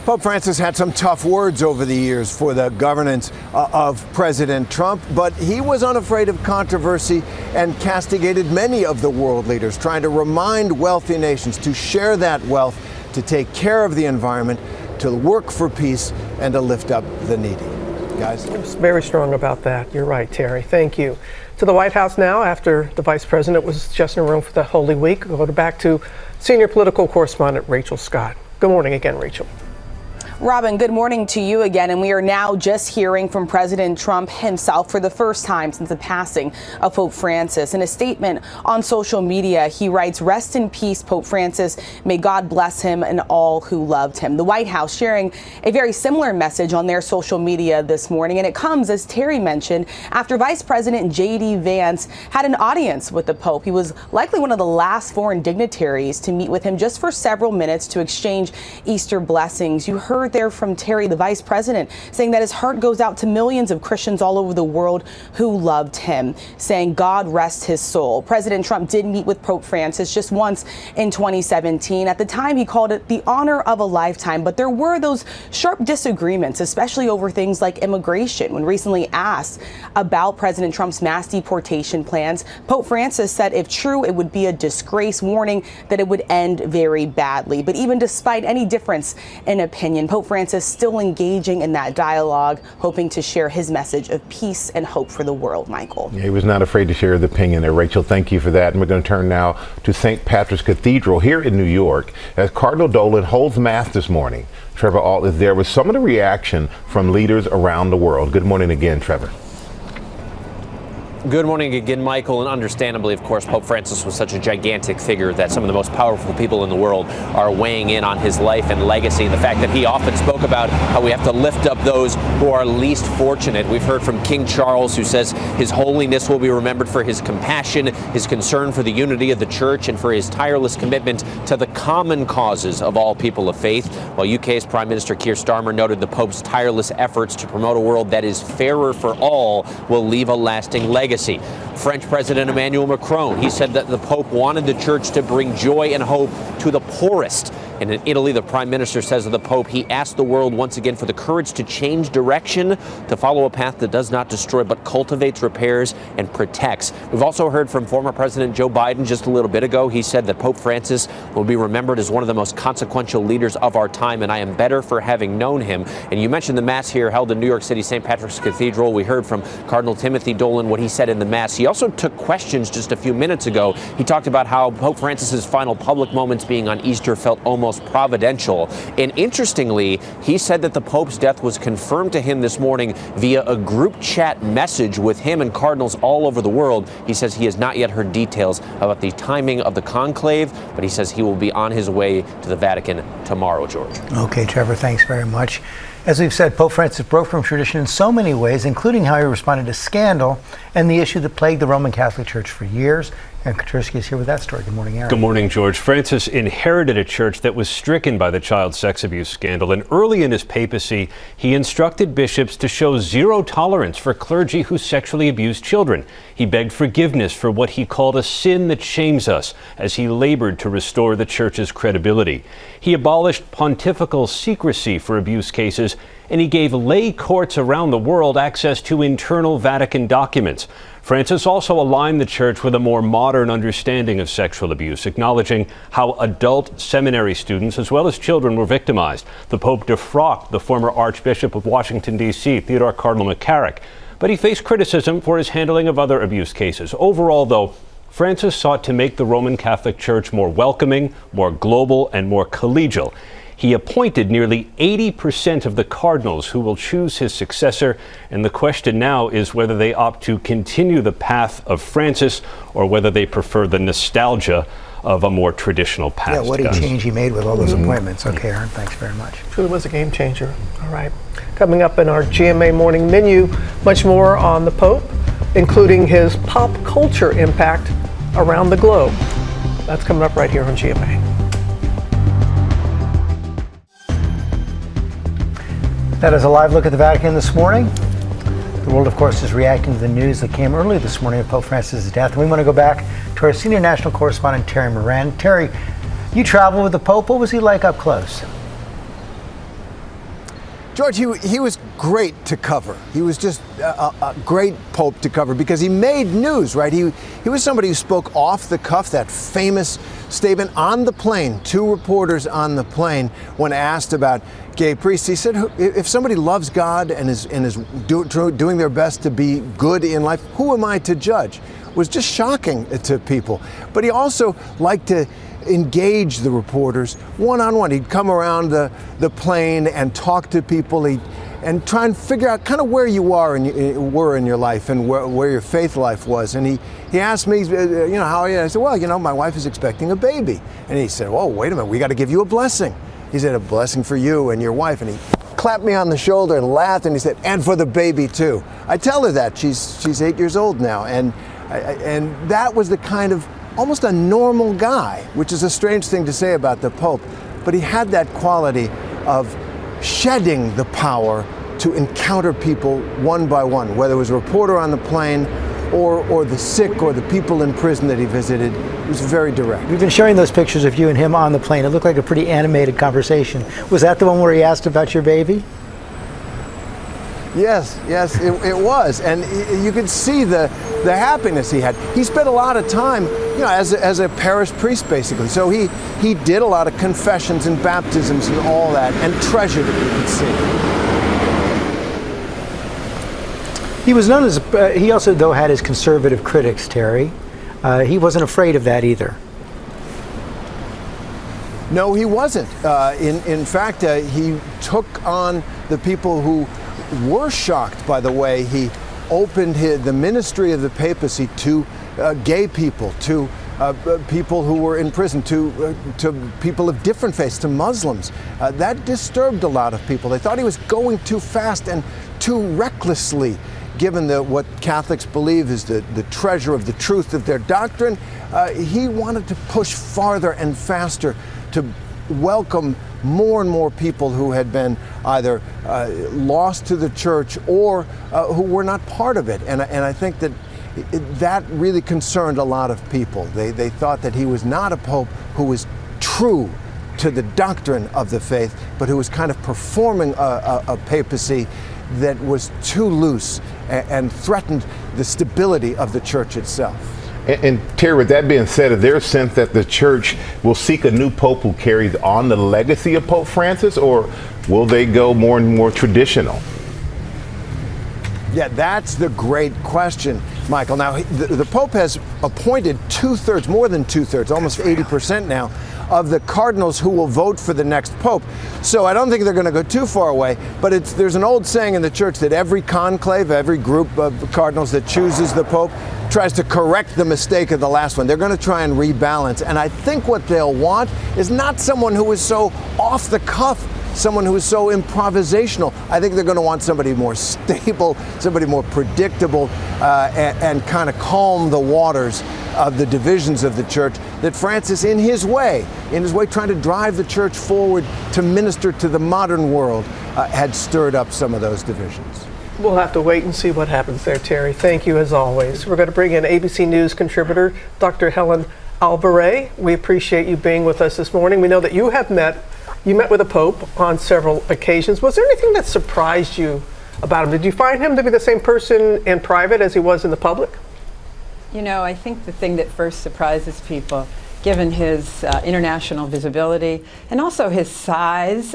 Speaker 6: Pope Francis had some tough words over the years for the governance of President Trump, but he was unafraid of controversy and castigated many of the world leaders, trying to remind wealthy nations to share that wealth, to take care of the environment, to work for peace, and to lift up the needy. Guys?
Speaker 3: It's very strong about that. You're right, Terry. Thank you. To the White House now, after the Vice President was just in Rome for the Holy Week. We'll go back to senior political correspondent Rachel Scott. Good morning again, Rachel.
Speaker 15: Robin, good morning to you again. And we are now just hearing from President Trump himself for the first time since the passing of Pope Francis. In a statement on social media, he writes, "Rest in peace, Pope Francis. May God bless him and all who loved him." The White House sharing a very similar message on their social media this morning. And it comes, as Terry mentioned, after Vice President J.D. Vance had an audience with the Pope. He was likely one of the last foreign dignitaries to meet with him just for several minutes to exchange Easter blessings. You heard there from Terry, the Vice President, saying that his heart goes out to millions of Christians all over the world who loved him, saying God rest his soul. President Trump did meet with Pope Francis just once in 2017. At the time, he called it the honor of a lifetime, but there were those sharp disagreements, especially over things like immigration. When recently asked about President Trump's mass deportation plans, Pope Francis said if true, it would be a disgrace, warning that it would end very badly. But even despite any difference in opinion, Pope Francis still engaging in that dialogue, hoping to share his message of peace and hope for the world, Michael.
Speaker 2: Yeah, he was not afraid to share the opinion there. Rachel, thank you for that. And we're going to turn now to St. Patrick's Cathedral here in New York as Cardinal Dolan holds Mass this morning. Trevor Ault is there with some of the reaction from leaders around the world. Good morning again, Trevor.
Speaker 16: Good morning again, Michael. And understandably, of course, Pope Francis was such a gigantic figure that some of the most powerful people in the world are weighing in on his life and legacy. The fact that he often spoke about how we have to lift up those who are least fortunate. We've heard from King Charles, who says His Holiness will be remembered for his compassion, his concern for the unity of the Church, and for his tireless commitment to the common causes of all people of faith. While UK's Prime Minister Keir Starmer noted the Pope's tireless efforts to promote a world that is fairer for all will leave a lasting legacy. French President Emmanuel Macron, he said that the Pope wanted the Church to bring joy and hope to the poorest. And in Italy, the Prime Minister says of the Pope, he asked the world once again for the courage to change direction, to follow a path that does not destroy but cultivates, repairs, and protects. We've also heard from former President Joe Biden just a little bit ago. He said that Pope Francis will be remembered as one of the most consequential leaders of our time, and I am better for having known him. And you mentioned the Mass here held in New York City, St. Patrick's Cathedral. We heard from Cardinal Timothy Dolan what he said in the Mass. He also took questions just a few minutes ago. He talked about how Pope Francis's final public moments being on Easter felt almost providential. And interestingly, he said that the Pope's death was confirmed to him this morning via a group chat message with him and cardinals all over the world. He says he has not yet heard details about the timing of the conclave, but he says he will be on his way to the Vatican tomorrow, George.
Speaker 13: Okay, Trevor, thanks very much. As we've said, Pope Francis broke from tradition in so many ways, including how he responded to scandal and the issue that plagued the Roman Catholic Church for years. Aaron Katursky is here with that story. Good morning, Aaron.
Speaker 9: Good morning, George. Francis inherited a church that was stricken by the child sex abuse scandal, and early in his papacy, he instructed bishops to show zero tolerance for clergy who sexually abused children. He begged forgiveness for what he called a sin that shames us, as he labored to restore the church's credibility. He abolished pontifical secrecy for abuse cases, and he gave lay courts around the world access to internal Vatican documents. Francis also aligned the church with a more modern understanding of sexual abuse, acknowledging how adult seminary students as well as children were victimized. The Pope defrocked the former Archbishop of Washington, D.C., Theodore Cardinal McCarrick, but he faced criticism for his handling of other abuse cases. Overall, though, Francis sought to make the Roman Catholic Church more welcoming, more global, and more collegial. He appointed nearly 80% of the cardinals who will choose his successor, and the question now is whether they opt to continue the path of Francis or whether they prefer the nostalgia of a more traditional past.
Speaker 13: Yeah, what a change he made with all those appointments. Okay, Aaron, thanks very much.
Speaker 3: Truly was a game changer. All right. Coming up in our GMA morning menu, much more on the Pope, including his pop culture impact around the globe. That's coming up right here on GMA.
Speaker 13: That is a live look at the Vatican this morning. The world, of course, is reacting to the news that came early this morning of Pope Francis' death. And we want to go back to our senior national correspondent, Terry Moran. Terry, you traveled with the Pope. What was he like up close?
Speaker 6: George, he was great to cover. He was just a great Pope to cover because he made news, right? He was somebody who spoke off the cuff, that famous statement on the plane, two reporters on the plane, when asked about gay priests. He said, if somebody loves God and is doing their best to be good in life, who am I to judge? It was just shocking to people. But he also liked to engage the reporters one-on-one. He'd come around the plane and talk to people and try and figure out kind of where you were in your life and where your faith life was. And he asked me, how are you? I said, well, my wife is expecting a baby. And he said, oh, wait a minute, we got to give you a blessing. He said, a blessing for you and your wife. And he clapped me on the shoulder and laughed, and he said, and for the baby too. I tell her that. She's 8 years old now. And that was the kind of almost a normal guy, which is a strange thing to say about the Pope, but he had that quality of shedding the power to encounter people one by one, whether it was a reporter on the plane or the sick or the people in prison that he visited. It was very direct.
Speaker 13: We've been showing those pictures of you and him on the plane. It looked like a pretty animated conversation. Was that the one where he asked about your baby?
Speaker 6: Yes, it was, and you could see the happiness he had. He spent a lot of time, as a parish priest, basically. So he did a lot of confessions and baptisms and all that, and treasured it, you could see.
Speaker 13: He was known as. He also, though, had his conservative critics, Terry. He wasn't afraid of that either.
Speaker 6: No, he wasn't. In fact, he took on the people who were shocked by the way he opened the ministry of the papacy to gay people, to people who were in prison, to people of different faiths, to Muslims. That disturbed a lot of people. They thought he was going too fast and too recklessly, given what Catholics believe is the treasure of the truth of their doctrine. He wanted to push farther and faster to welcome more and more people who had been either lost to the church or who were not part of it. And I think that really concerned a lot of people. They thought that he was not a pope who was true to the doctrine of the faith, but who was kind of performing a papacy that was too loose and threatened the stability of the church itself.
Speaker 2: And Terry, with that being said, is there a sense that the church will seek a new pope who carries on the legacy of Pope Francis, or will they go more and more traditional?
Speaker 6: Yeah, that's the great question, Michael. Now, the Pope has appointed two-thirds, more than two-thirds, almost 80% now, of the cardinals who will vote for the next Pope. So I don't think they're going to go too far away, but there's an old saying in the church that every conclave, every group of cardinals that chooses the Pope tries to correct the mistake of the last one. They're going to try and rebalance. And I think what they'll want is not someone who is so off the cuff, someone who is so improvisational. I think they're going to want somebody more stable, somebody more predictable, and kind of calm the waters of the divisions of the church that Francis, in his way trying to drive the church forward to minister to the modern world, had stirred up some of those divisions.
Speaker 3: We'll have to wait and see what happens there, Terry. Thank you as always. We're going to bring in ABC News contributor Dr. Helen Alvarez. We appreciate you being with us this morning. We know that you met with the Pope on several occasions. Was there anything that surprised you about him? Did you find him to be the same person in private as he was in the public?
Speaker 11: You know, I think the thing that first surprises people, given his international visibility and also his size,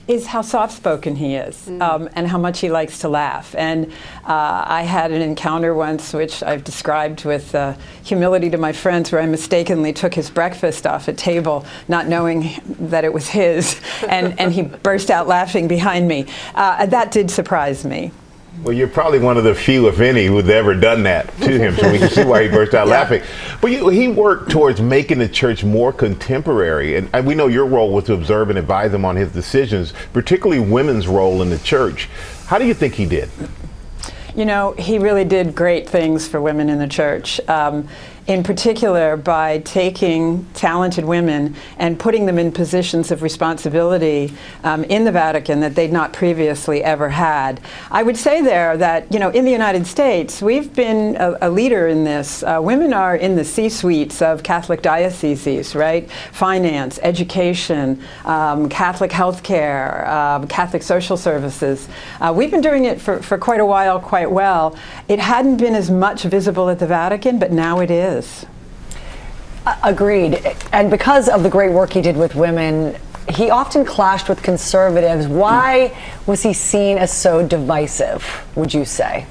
Speaker 11: is how soft-spoken he is, and how much he likes to laugh. And I had an encounter once, which I've described with humility to my friends, where I mistakenly took his breakfast off a table, not knowing that it was his, and he burst out laughing behind me. That did surprise me.
Speaker 2: Well, you're probably one of the few, if any, who's ever done that to him, so we can see why he burst out laughing. But he worked towards making the church more contemporary, and we know your role was to observe and advise him on his decisions, particularly women's role in the church. How do you think he did?
Speaker 11: You know, he really did great things for women in the church. In particular, by taking talented women and putting them in positions of responsibility in the Vatican that they'd not previously ever had. I would say there that, you know, in the United States, we've been a leader in this. Women are in the C-suites of Catholic dioceses, right? Finance, education, Catholic healthcare, Catholic social services. We've been doing it for quite a while, quite well. It hadn't been as much visible at the Vatican, but now it is.
Speaker 20: Agreed. And because of the great work he did with women, he often clashed with conservatives. Why was he seen as so divisive, would you say?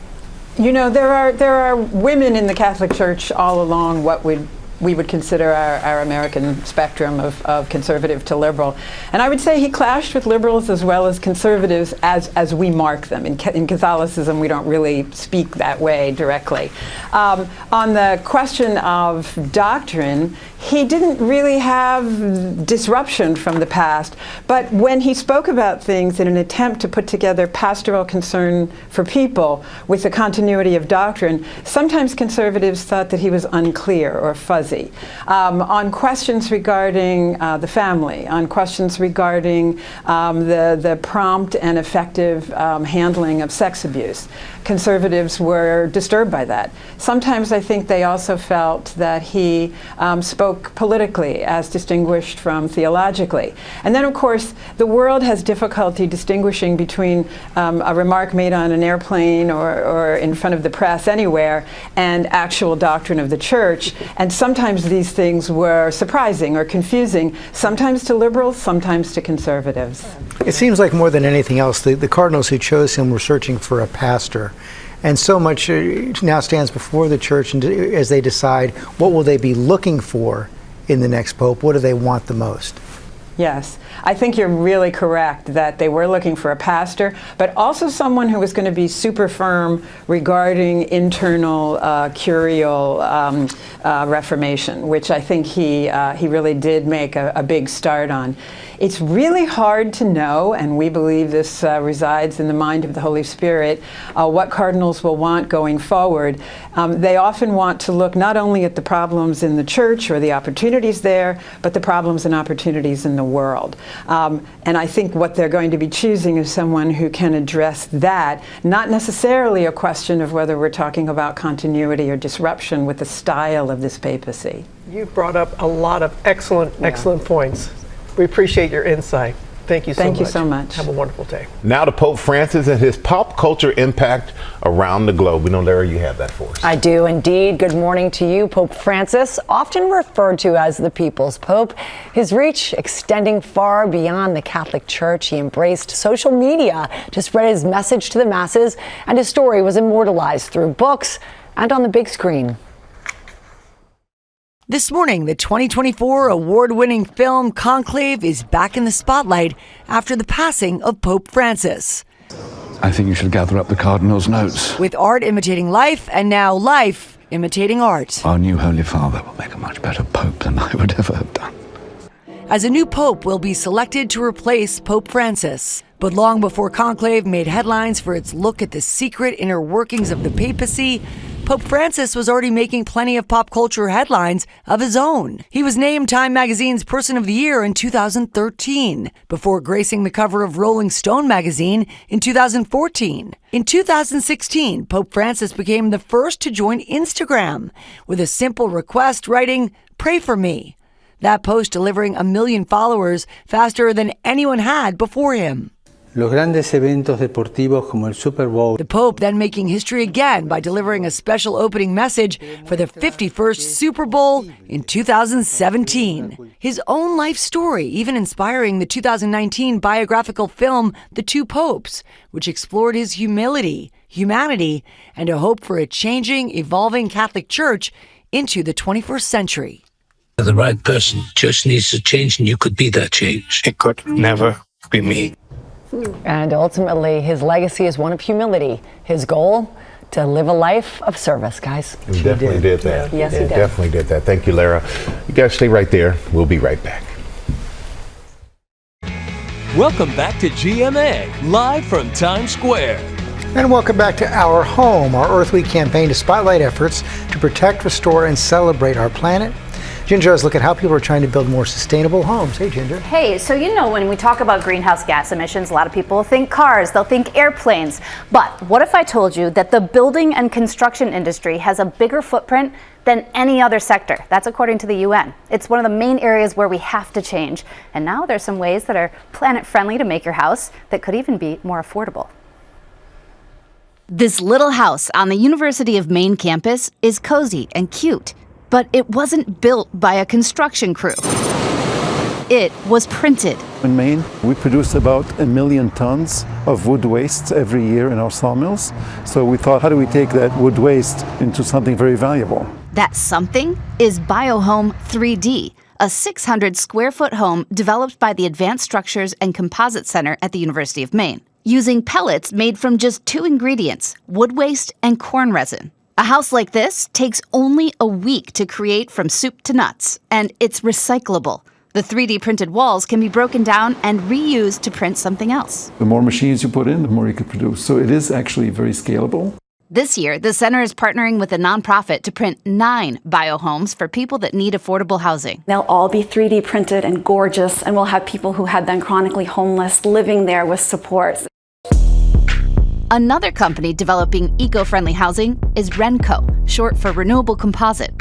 Speaker 11: You know, there are women in the Catholic Church all along what we would consider our American spectrum of conservative to liberal. And I would say he clashed with liberals as well as conservatives as we mark them. In Catholicism, we don't really speak that way directly. On the question of doctrine, he didn't really have disruption from the past, but when he spoke about things in an attempt to put together pastoral concern for people with the continuity of doctrine, sometimes conservatives thought that he was unclear or fuzzy. On questions regarding the family, on questions regarding the prompt and effective handling of sex abuse, conservatives were disturbed by that. Sometimes I think they also felt that he spoke politically as distinguished from theologically. And then, of course, the world has difficulty distinguishing between a remark made on an airplane or in front of the press anywhere and actual doctrine of the church. And sometimes these things were surprising or confusing, sometimes to liberals, sometimes to conservatives.
Speaker 1: It seems like more than anything else, the cardinals who chose him were searching for a pastor. And so much now stands before the church, and as they decide what will they be looking for in the next pope, what do they want the most?
Speaker 11: Yes, I think you're really correct that they were looking for a pastor, but also someone who was going to be super firm regarding internal curial reformation, which I think he really did make a big start on. It's really hard to know, and we believe this resides in the mind of the Holy Spirit, what cardinals will want going forward. They often want to look not only at the problems in the church or the opportunities there, but the problems and opportunities in the world. And I think what they're going to be choosing is someone who can address that, not necessarily a question of whether we're talking about continuity or disruption with the style of this papacy.
Speaker 3: You've brought up a lot of excellent points. We appreciate your insight. Thank you so much.
Speaker 11: Thank you so much.
Speaker 3: Have a wonderful day.
Speaker 2: Now to Pope Francis and his pop culture impact around the globe. We know, Larry, you have that for us.
Speaker 20: I do indeed. Good morning to you. Pope Francis, often referred to as the People's Pope, his reach extending far beyond the Catholic Church. He embraced social media to spread his message to the masses, and his story was immortalized through books and on the big screen.
Speaker 21: This morning, the 2024 award-winning film Conclave is back in the spotlight after the passing of Pope Francis.
Speaker 12: I think you should gather up the Cardinal's notes.
Speaker 21: With art imitating life and now life imitating art.
Speaker 12: Our new Holy Father will make a much better Pope than I would ever have done.
Speaker 21: As a new pope will be selected to replace Pope Francis. But long before Conclave made headlines for its look at the secret inner workings of the papacy, Pope Francis was already making plenty of pop culture headlines of his own. He was named Time Magazine's Person of the Year in 2013, before gracing the cover of Rolling Stone magazine in 2014. In 2016, Pope Francis became the first to join Instagram with a simple request writing, "Pray for me." That post delivering 1 million followers faster than anyone had before him.
Speaker 14: Los grandes eventos deportivos como el Super Bowl.
Speaker 21: The Pope then making history again by delivering a special opening message for the 51st Super Bowl in 2017. His own life story even inspiring the 2019 biographical film The Two Popes, which explored his humility, humanity, and a hope for a changing, evolving Catholic Church into the 21st century.
Speaker 8: The right person. Church needs to change, and you could be that change. It could never be me.
Speaker 20: And ultimately, his legacy is one of humility. His goal, to live a life of service, guys.
Speaker 2: He definitely did that.
Speaker 20: Yes, he did.
Speaker 2: Definitely did that. Thank you, Lara. You guys stay right there. We'll be right back.
Speaker 23: Welcome back to GMA, live from Times Square.
Speaker 1: And welcome back to Our Home, our Earth Week campaign to spotlight efforts to protect, restore, and celebrate our planet. Ginger, let's look at how people are trying to build more sustainable homes. Hey, Ginger.
Speaker 17: Hey, so when we talk about greenhouse gas emissions, a lot of people think cars, they'll think airplanes. But what if I told you that the building and construction industry has a bigger footprint than any other sector? That's according to the UN. It's one of the main areas where we have to change. And now there's some ways that are planet-friendly to make your house that could even be more affordable.
Speaker 18: This little house on the University of Maine campus is cozy and cute. But it wasn't built by a construction crew. It was printed.
Speaker 25: In Maine, we produce about 1 million tons of wood waste every year in our sawmills. So we thought, how do we take that wood waste into something very valuable?
Speaker 18: That something is BioHome 3D, a 600 square foot home developed by the Advanced Structures and Composite Center at the University of Maine, using pellets made from just 2 ingredients, wood waste and corn resin. A house like this takes only a week to create from soup to nuts, and it's recyclable. The 3D printed walls can be broken down and reused to print something else.
Speaker 25: The more machines you put in, the more you can produce. So it is actually very scalable.
Speaker 18: This year, the center is partnering with a nonprofit to print 9 biohomes for people that need affordable housing.
Speaker 26: They'll all be 3D printed and gorgeous, and we'll have people who had been chronically homeless living there with support.
Speaker 18: Another company developing eco-friendly housing is Renco, short for Renewable Composite,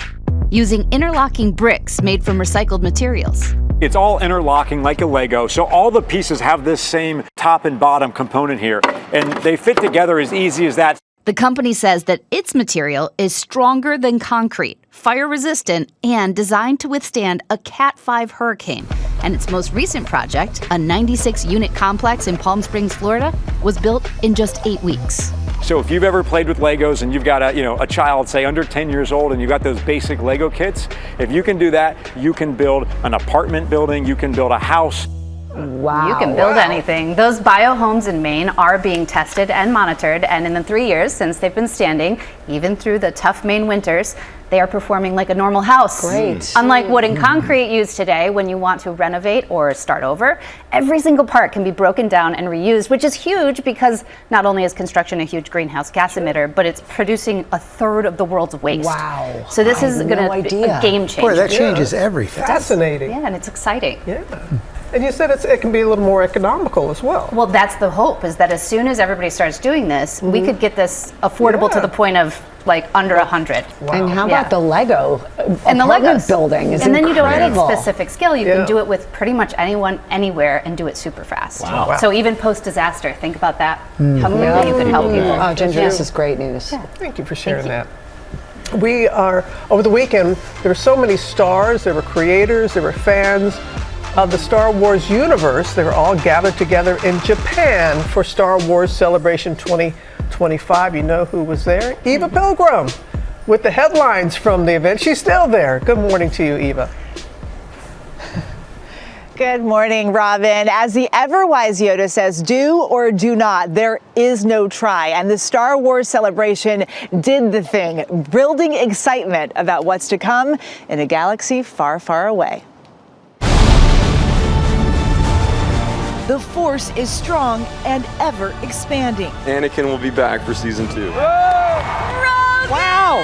Speaker 18: using interlocking bricks made from recycled materials.
Speaker 27: It's all interlocking like a Lego, so all the pieces have this same top and bottom component here, and they fit together as easy as that.
Speaker 18: The company says that its material is stronger than concrete, fire-resistant, and designed to withstand a Cat 5 hurricane. And its most recent project, a 96-unit complex in Palm Springs, Florida, was built in just 8 weeks.
Speaker 27: So if you've ever played with Legos and you've got a child, say under 10 years old, and you've got those basic Lego kits, if you can do that, you can build an apartment building, you can build a house.
Speaker 17: Wow. You can build anything. Those biohomes in Maine are being tested and monitored, and in the 3 years since they've been standing, even through the tough Maine winters, they are performing like a normal house.
Speaker 20: Great.
Speaker 17: Unlike wood and concrete used today when you want to renovate or start over, every single part can be broken down and reused, which is huge because not only is construction a huge greenhouse gas emitter, but it's producing 1/3 of the world's waste.
Speaker 20: Wow.
Speaker 17: So this is going to be a game changer.
Speaker 1: Boy, that changes everything.
Speaker 3: Fascinating.
Speaker 17: Yeah, and it's exciting.
Speaker 3: Yeah. And you said it can be a little more economical as well.
Speaker 17: Well, that's the hope, is that as soon as everybody starts doing this, we could get this affordable to the point of like under 100.
Speaker 20: Wow. And how about the Lego
Speaker 17: and the
Speaker 20: apartment building? Is
Speaker 17: and then
Speaker 20: incredible.
Speaker 17: You don't need specific skill. You can do it with pretty much anyone, anywhere, and do it super fast.
Speaker 20: Wow.
Speaker 17: So even post-disaster, think about that. How quickly you could help people.
Speaker 20: Oh, Ginger, this is great news.
Speaker 17: Yeah.
Speaker 3: Thank you for sharing that. We are, over the weekend, there were so many stars, there were creators, there were fans of the Star Wars universe. They were all gathered together in Japan for Star Wars Celebration 2025. You know who was there? Eva Pilgrim with the headlines from the event. She's still there. Good morning to you, Eva.
Speaker 4: Good morning, Robin. As the ever-wise Yoda says, do or do not. There is no try. And the Star Wars Celebration did the thing, building excitement about what's to come in a galaxy far, far away.
Speaker 5: The Force is strong and ever expanding.
Speaker 7: Anakin will be back for season 2.
Speaker 4: Wow!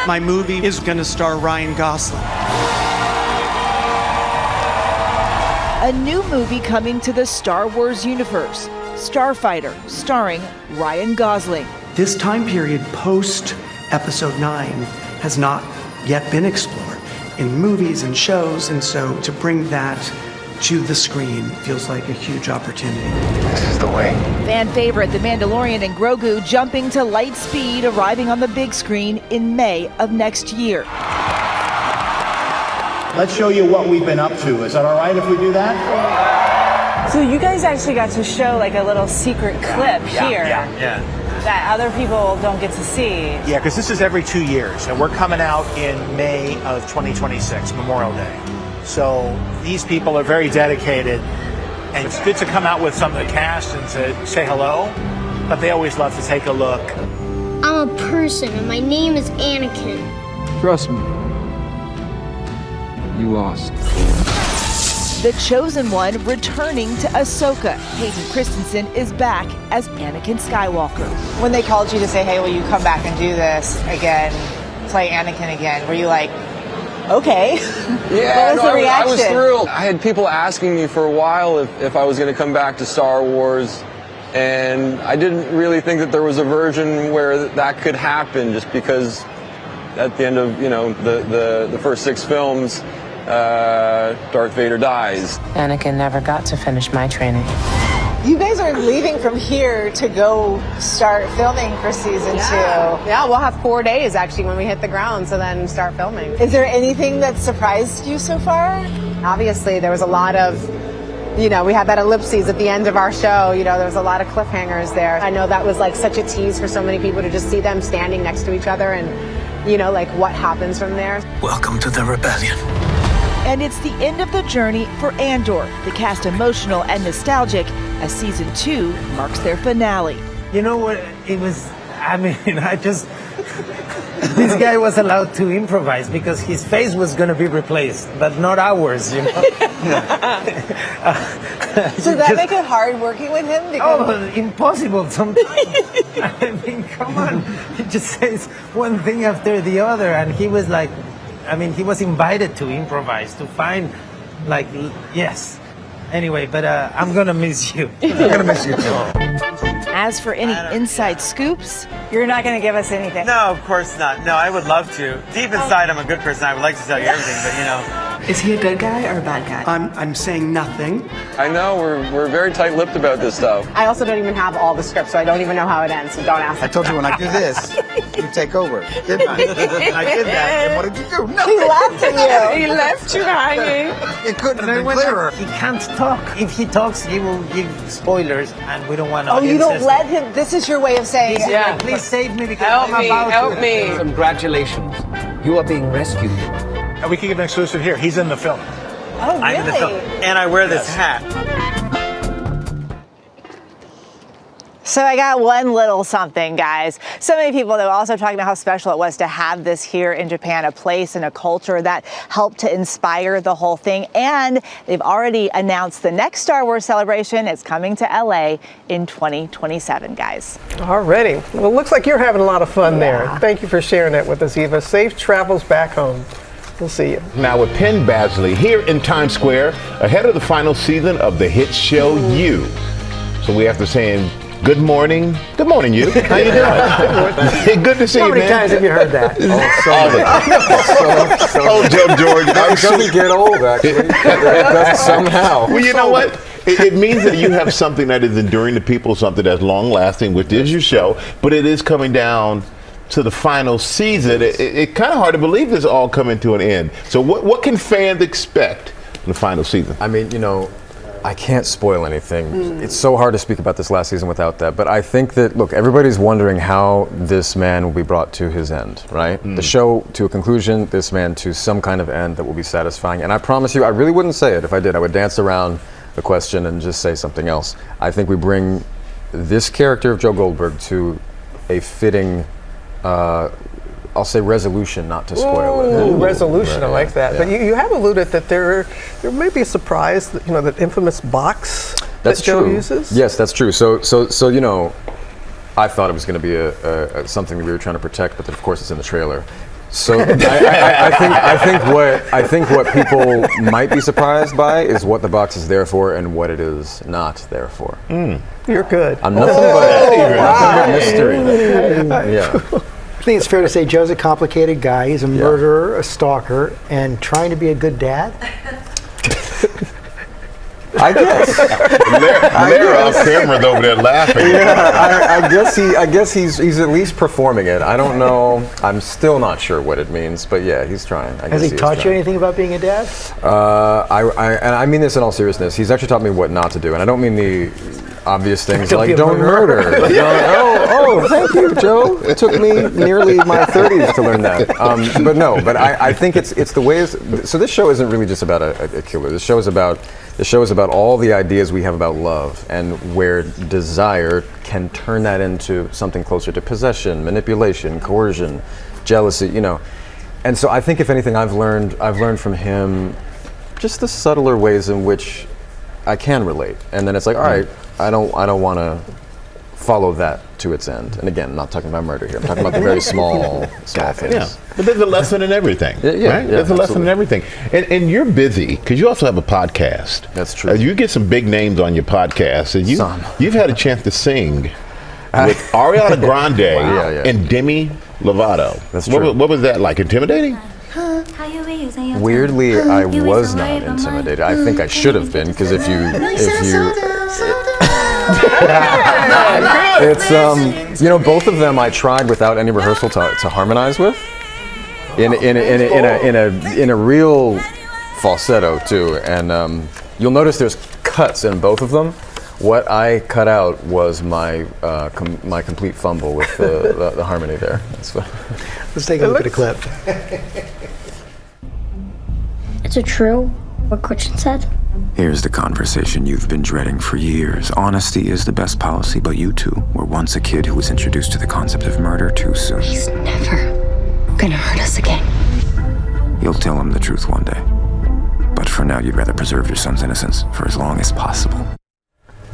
Speaker 10: My movie is going to star Ryan Gosling.
Speaker 5: A new movie coming to the Star Wars universe, Starfighter, starring Ryan Gosling.
Speaker 10: This time period post Episode 9 has not yet been explored in movies and shows, and so to bring that to the screen feels like a huge opportunity.
Speaker 7: This is the way.
Speaker 5: Fan favorite The Mandalorian and Grogu jumping to light speed, arriving on the big screen in May of next year.
Speaker 19: Let's show you what we've been up to. Is that all right if we do that?
Speaker 4: So you guys actually got to show like a little secret clip here that other people don't get to see.
Speaker 19: Yeah, because this is every 2 years, and we're coming out in May of 2026, Memorial Day. So these people are very dedicated, and it's good to come out with some of the cast and to say hello, but they always love to take a look.
Speaker 22: I'm a person, and my name is Anakin.
Speaker 7: Trust me. You lost.
Speaker 5: The Chosen One returning to Ahsoka. Hayden Christensen is back as Anakin Skywalker.
Speaker 4: When they called you to say, hey, will you come back and do this again, play Anakin again, were you like, okay?
Speaker 7: Yeah,
Speaker 4: what was the reaction?
Speaker 7: I was thrilled. I had people asking me for a while if I was going to come back to Star Wars, and I didn't really think that there was a version where that could happen, just because at the end of the first 6 films, Darth Vader dies.
Speaker 24: Anakin never got to finish my training.
Speaker 4: You guys are leaving from here to go start filming for season 2.
Speaker 28: Yeah, we'll have 4 days actually when we hit the ground, so then start filming.
Speaker 4: Is there anything that surprised you so far?
Speaker 28: Obviously, there was a lot of, we had that ellipses at the end of our show. There was a lot of cliffhangers there. I know that was like such a tease for so many people to just see them standing next to each other and, like what happens from there.
Speaker 10: Welcome to the rebellion.
Speaker 5: And it's the end of the journey for Andor, the cast emotional and nostalgic as season 2 marks their finale.
Speaker 29: You know what, this guy was allowed to improvise because his face was going to be replaced, but not ours,
Speaker 4: So that make it hard working with him?
Speaker 29: Impossible sometimes. I mean, come on. He just says one thing after the other, and he was like, he was invited to improvise, to find, yes. Anyway, but I'm going to miss you. I'm going to miss you too.
Speaker 5: As for any inside scoops,
Speaker 4: you're not going to give us anything.
Speaker 29: No, of course not. No, I would love to. Deep inside, I'm a good person. I would like to tell you everything, but
Speaker 10: Is he a good guy or a bad guy? I'm saying nothing.
Speaker 7: I know, we're very tight-lipped about this stuff.
Speaker 28: I also don't even have all the scripts, so I don't even know how it ends, so don't ask.
Speaker 30: I told you when I do this, you take over. Didn't I? And I did that, and what did you do? Nothing.
Speaker 4: He left you.
Speaker 29: He left you hanging.
Speaker 30: It couldn't have been clearer.
Speaker 29: He can't talk. If he talks, he will give spoilers, and we don't want to.
Speaker 4: Oh, you don't let him. This is your way of saying,
Speaker 29: please save me because I'm about to.
Speaker 24: Help me.
Speaker 10: Congratulations. You are being rescued.
Speaker 29: We can get an exclusive here. He's in the film.
Speaker 4: Oh, really?
Speaker 29: I'm in the film. And I wear this hat.
Speaker 4: So I got one little something, guys. So many people that were also talking about how special it was to have this here in Japan, a place and a culture that helped to inspire the whole thing. And they've already announced the next Star Wars celebration. It's coming to LA in 2027, guys.
Speaker 3: Already. Well, it looks like you're having a lot of fun there. Thank you for sharing that with us, Eva. Safe travels back home. We'll see you.
Speaker 2: Now with Penn Badgley here in Times Square ahead of the final season of the hit show You. So we have to say Good morning. Good morning, you. How you doing? Good to see you, man.
Speaker 30: How many times have you heard that?
Speaker 2: Oh, Joe George.
Speaker 6: It doesn't get old, actually. It does somehow.
Speaker 2: Well, you know what? It means that you have something that is enduring to people, something that's long-lasting, which is your show, but it is coming down to the final season. It's kind of hard to believe this all coming to an end. So what can fans expect in the final season?
Speaker 6: I mean, I can't spoil anything. It's so hard to speak about this last season without that. But I think that, look, everybody's wondering how this man will be brought to his end, right? The show to a conclusion, this man to some kind of end that will be satisfying. And I promise you, I really wouldn't say it. If I did, I would dance around the question and just say something else. I think we bring this character of Joe Goldberg to a fitting, I'll say resolution, not to spoil it.
Speaker 3: Resolution,
Speaker 6: Right,
Speaker 3: I like that.
Speaker 6: yeah.
Speaker 3: But you have alluded that there may be a surprise, that infamous box
Speaker 6: That's
Speaker 3: that Joe
Speaker 6: true.
Speaker 3: uses.
Speaker 6: Yes, that's true. So I thought it was going to be something that we were trying to protect, but then of course it's in the trailer. So I think what people might be surprised by is what the box is there for and what it is not there for.
Speaker 3: You're good.
Speaker 6: I'm nothing but mystery. Yeah.
Speaker 1: I think it's fair to say Joe's a complicated guy. He's a murderer, a stalker, and trying to be a good dad.
Speaker 6: I guess.
Speaker 2: They're off camera over there laughing.
Speaker 6: Yeah, I guess he's at least performing it. I don't know. I'm still not sure what it means, but yeah, he's trying.
Speaker 1: Has he taught you anything about being a dad?
Speaker 6: And I mean this in all seriousness. He's actually taught me what not to do, and I don't mean the obvious things like don't murder. Thank you, Joe. It took me nearly my 30s to learn that. But I think it's the ways. So this show isn't really just about a killer. This show is about all the ideas we have about love and where desire can turn that into something closer to possession, manipulation, coercion, jealousy. And so I think if anything, I've learned from him just the subtler ways in which I can relate. And then it's like, all right, I don't want to follow that to its end. And again, I'm not talking about murder here. I'm talking about the very small things.
Speaker 2: Yeah. But there's a lesson in everything. Right? There's a lesson in everything. And you're busy because you also have a podcast.
Speaker 6: That's true.
Speaker 2: You get some big names on your podcast. And you've had a chance to sing with Ariana Grande and Demi Lovato.
Speaker 6: That's true.
Speaker 2: What was that like? Intimidating?
Speaker 6: Weirdly, I was not intimidated. I think I should have been, because if you it's both of them I tried without any rehearsal to harmonize with in a real falsetto too, and you'll notice there's cuts in both of them. What I cut out was my complete fumble with the harmony there.
Speaker 1: Let's take a look at the clip.
Speaker 22: Is it true what Christian said?
Speaker 8: Here's the conversation you've been dreading for years. Honesty is the best policy, but you two were once a kid who was introduced to the concept of murder too soon.
Speaker 22: He's never gonna hurt us again.
Speaker 8: You'll tell him the truth one day. But for now, you'd rather preserve your son's innocence for as long as possible.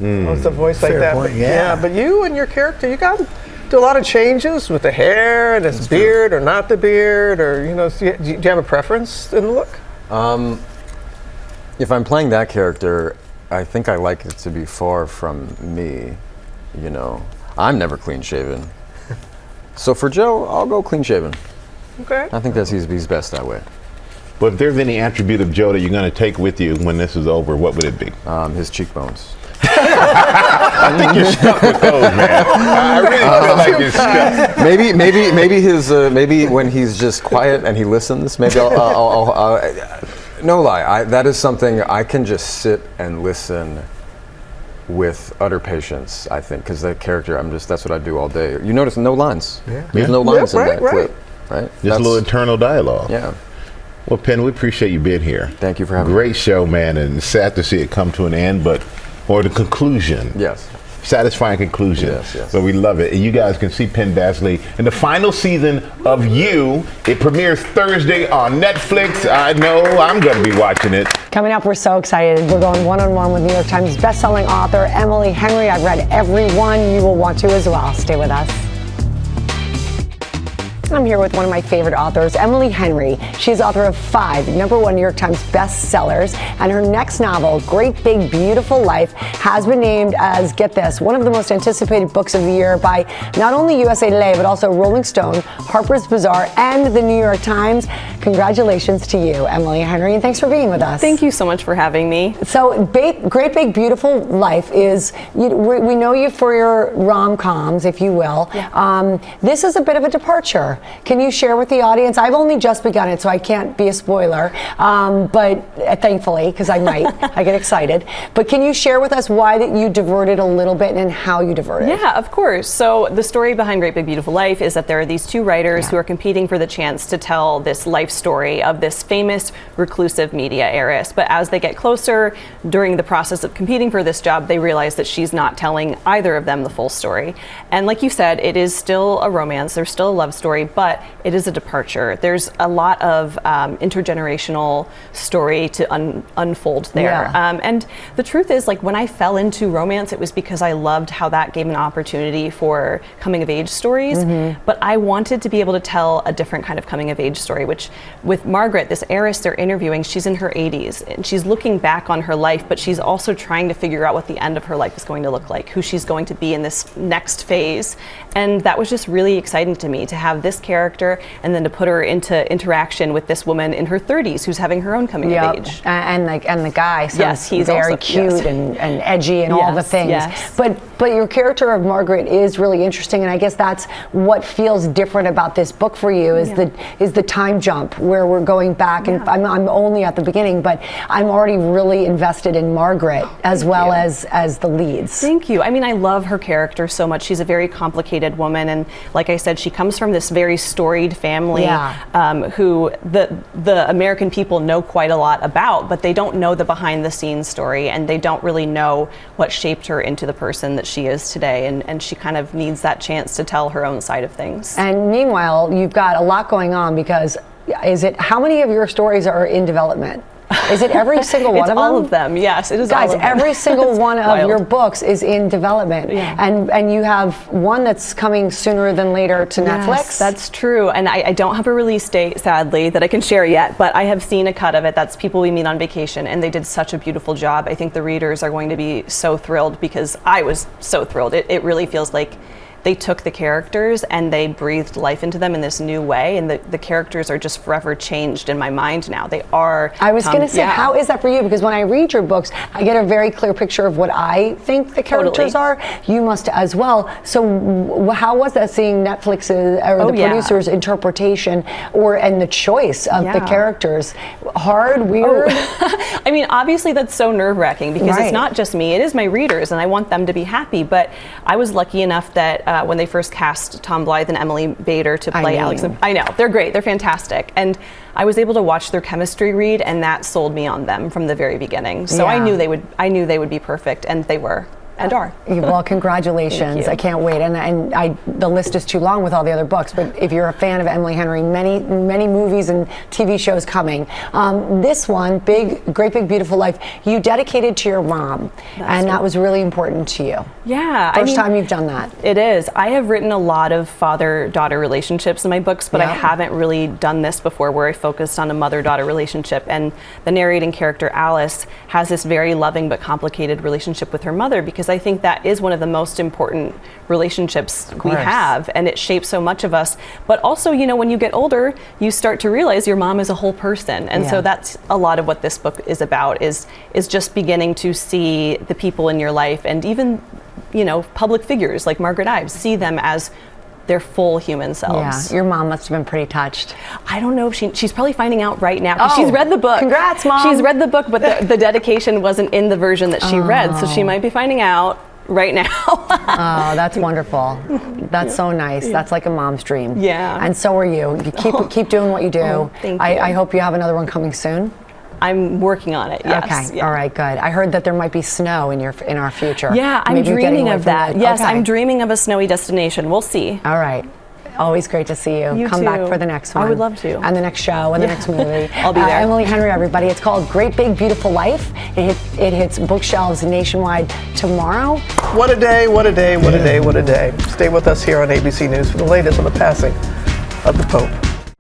Speaker 3: It's a voice like
Speaker 1: Fair
Speaker 3: that.
Speaker 1: point,
Speaker 3: But,
Speaker 1: yeah.
Speaker 3: but you and your character, you got to do a lot of changes with the hair and his beard or not the beard, or do you have a preference in the look?
Speaker 6: If I'm playing that character, I think I like it to be far from me. I'm never clean shaven. So for Joe, I'll go clean shaven.
Speaker 3: Okay.
Speaker 6: I think he's best that way.
Speaker 2: But if there's any attribute of Joe that you're going to take with you when this is over, what would it be?
Speaker 6: His cheekbones.
Speaker 2: I think you're stuck with those, man. I really feel like you're stuck.
Speaker 6: Maybe when he's just quiet and he listens, maybe I'll no lie, that is something I can just sit and listen with utter patience, I think, because that character, that's what I do all day. You notice no lines.
Speaker 2: Yeah.
Speaker 6: There's no lines in that clip, right?
Speaker 2: Just a little internal dialogue.
Speaker 6: Yeah.
Speaker 2: Well, Penn, we appreciate you being here.
Speaker 6: Thank you for having me.
Speaker 2: Great show, man, and sad to see it come to an end, or the conclusion.
Speaker 6: Yes.
Speaker 2: Satisfying conclusion.
Speaker 6: Yes.
Speaker 2: But we love it. And you guys can see Penn Badgley in the final season of You. It premieres Thursday on Netflix. I know I'm going to be watching it.
Speaker 20: Coming up, we're so excited. We're going one-on-one with New York Times bestselling author Emily Henry. I've read every one. You will want to as well. Stay with us. I'm here with one of my favorite authors, Emily Henry. She's author of 5 #1 New York Times bestsellers, and her next novel, Great Big Beautiful Life, has been named as, get this, one of the most anticipated books of the year by not only USA Today, but also Rolling Stone, Harper's Bazaar, and the New York Times. Congratulations to you, Emily Henry, and thanks for being with us.
Speaker 9: Thank you so much for having me.
Speaker 20: So, Great Big Beautiful Life is, we know you for your rom-coms, if you will. Yeah. This is a bit of a departure. Can you share with the audience? I've only just begun it, so I can't be a spoiler, but thankfully, because I might, I get excited. But can you share with us why that you diverted a little bit and how you diverted?
Speaker 9: Yeah, of course. So the story behind Great Big Beautiful Life is that there are these 2 writers who are competing for the chance to tell this life story of this famous reclusive media heiress. But as they get closer, during the process of competing for this job, they realize that she's not telling either of them the full story. And like you said, it is still a romance. There's still a love story, but it is a departure. There's a lot of intergenerational story to unfold there.
Speaker 20: Yeah.
Speaker 9: And the truth is, like, when I fell into romance, it was because I loved how that gave an opportunity for coming of age stories. But I wanted to be able to tell a different kind of coming of age story, which with Margaret, this heiress they're interviewing, she's in her 80s and she's looking back on her life, but she's also trying to figure out what the end of her life is going to look like, who she's going to be in this next phase. And that was just really exciting to me, to have this character and then to put her into interaction with this woman in her 30s who's having her own coming of age.
Speaker 20: And the guy sounds
Speaker 9: he's
Speaker 20: very
Speaker 9: also
Speaker 20: cute and edgy and all the things.
Speaker 9: Yes.
Speaker 20: But your character of Margaret is really interesting, and I guess that's what feels different about this book for you is the time jump where we're going back, and I'm only at the beginning, but I'm already really invested in Margaret as well as the leads.
Speaker 9: Thank you. I mean, I love her character so much. She's a very complicated woman, and like I said, she comes from this very storied family who the American people know quite a lot about, but they don't know the behind the scenes story, and they don't really know what shaped her into the person that she is today, and she kind of needs that chance to tell her own side of things.
Speaker 20: And meanwhile, you've got a lot going on, because how many of your stories are in development? Is it every single one of them?
Speaker 9: All of them, yes. It is
Speaker 20: Guys,
Speaker 9: all of them.
Speaker 20: every single one of
Speaker 9: wild.
Speaker 20: your books is in development.
Speaker 9: Yeah.
Speaker 20: And you have one that's coming sooner than later to Netflix?
Speaker 9: Yes, that's true. And I don't have a release date, sadly, that I can share yet, but I have seen a cut of it. That's People We Meet on Vacation, and they did such a beautiful job. I think the readers are going to be so thrilled, because I was so thrilled. It really feels like they took the characters and they breathed life into them in this new way, and the characters are just forever changed in my mind now. They are.
Speaker 20: I was going to say, how is that for you? Because when I read your books, I get a very clear picture of what I think the characters are. You must as well. So how was that, seeing Netflix's or the producer's interpretation and the choice of the characters? Hard, weird?
Speaker 9: I mean, obviously that's so nerve-wracking, because it's not just me, it is my readers, and I want them to be happy. But I was lucky enough that when they first cast Tom Blythe and Emily Bader to play Alex. I know, they're great, they're fantastic. And I was able to watch their chemistry read, and that sold me on them from the very beginning. So I knew they would be perfect, and they were. And are.
Speaker 20: Well, congratulations. I can't wait. And the list is too long with all the other books, but if you're a fan of Emily Henry, many movies and TV shows coming. This one, Great Big Beautiful Life, you dedicated to your mom, and that was really important to you.
Speaker 9: Yeah.
Speaker 20: First time you've done that.
Speaker 9: It is. I have written a lot of father-daughter relationships in my books, but I haven't really done this before, where I focused on a mother-daughter relationship. And the narrating character, Alice, has this very loving but complicated relationship with her mother, because I think that is one of the most important relationships we have, and it shapes so much of us. But also, you know, when you get older, you start to realize your mom is a whole person, and so that's a lot of what this book is about, is just beginning to see the people in your life, and even, you know, public figures like Margaret Ives, see them as their full human selves.
Speaker 20: Yeah, your mom must have been pretty touched.
Speaker 9: I don't know if she's probably finding out right now, because she's read the book.
Speaker 20: Congrats, Mom.
Speaker 9: She's read the book, but the dedication wasn't in the version that she read, so she might be finding out right now.
Speaker 20: Oh, that's wonderful. That's so nice. That's like a mom's dream.
Speaker 9: Yeah.
Speaker 20: And so are you. You keep doing what you do.
Speaker 9: Oh, thank you.
Speaker 20: I hope you have another one coming soon.
Speaker 9: I'm working on it, yes.
Speaker 20: Okay, all right, good. I heard that there might be snow in our future.
Speaker 9: Yeah, I'm dreaming of that. Yes, I'm dreaming of a snowy destination. We'll see.
Speaker 20: All right. Always great to see you. Come back for the next one.
Speaker 9: I would love to.
Speaker 20: And the next show and the next movie.
Speaker 9: I'll be there.
Speaker 20: Emily Henry, everybody. It's called Great Big Beautiful Life. It hits bookshelves nationwide tomorrow.
Speaker 3: What a day, what a day, what a day, what a day. Stay with us here on ABC News for the latest on the passing of the Pope.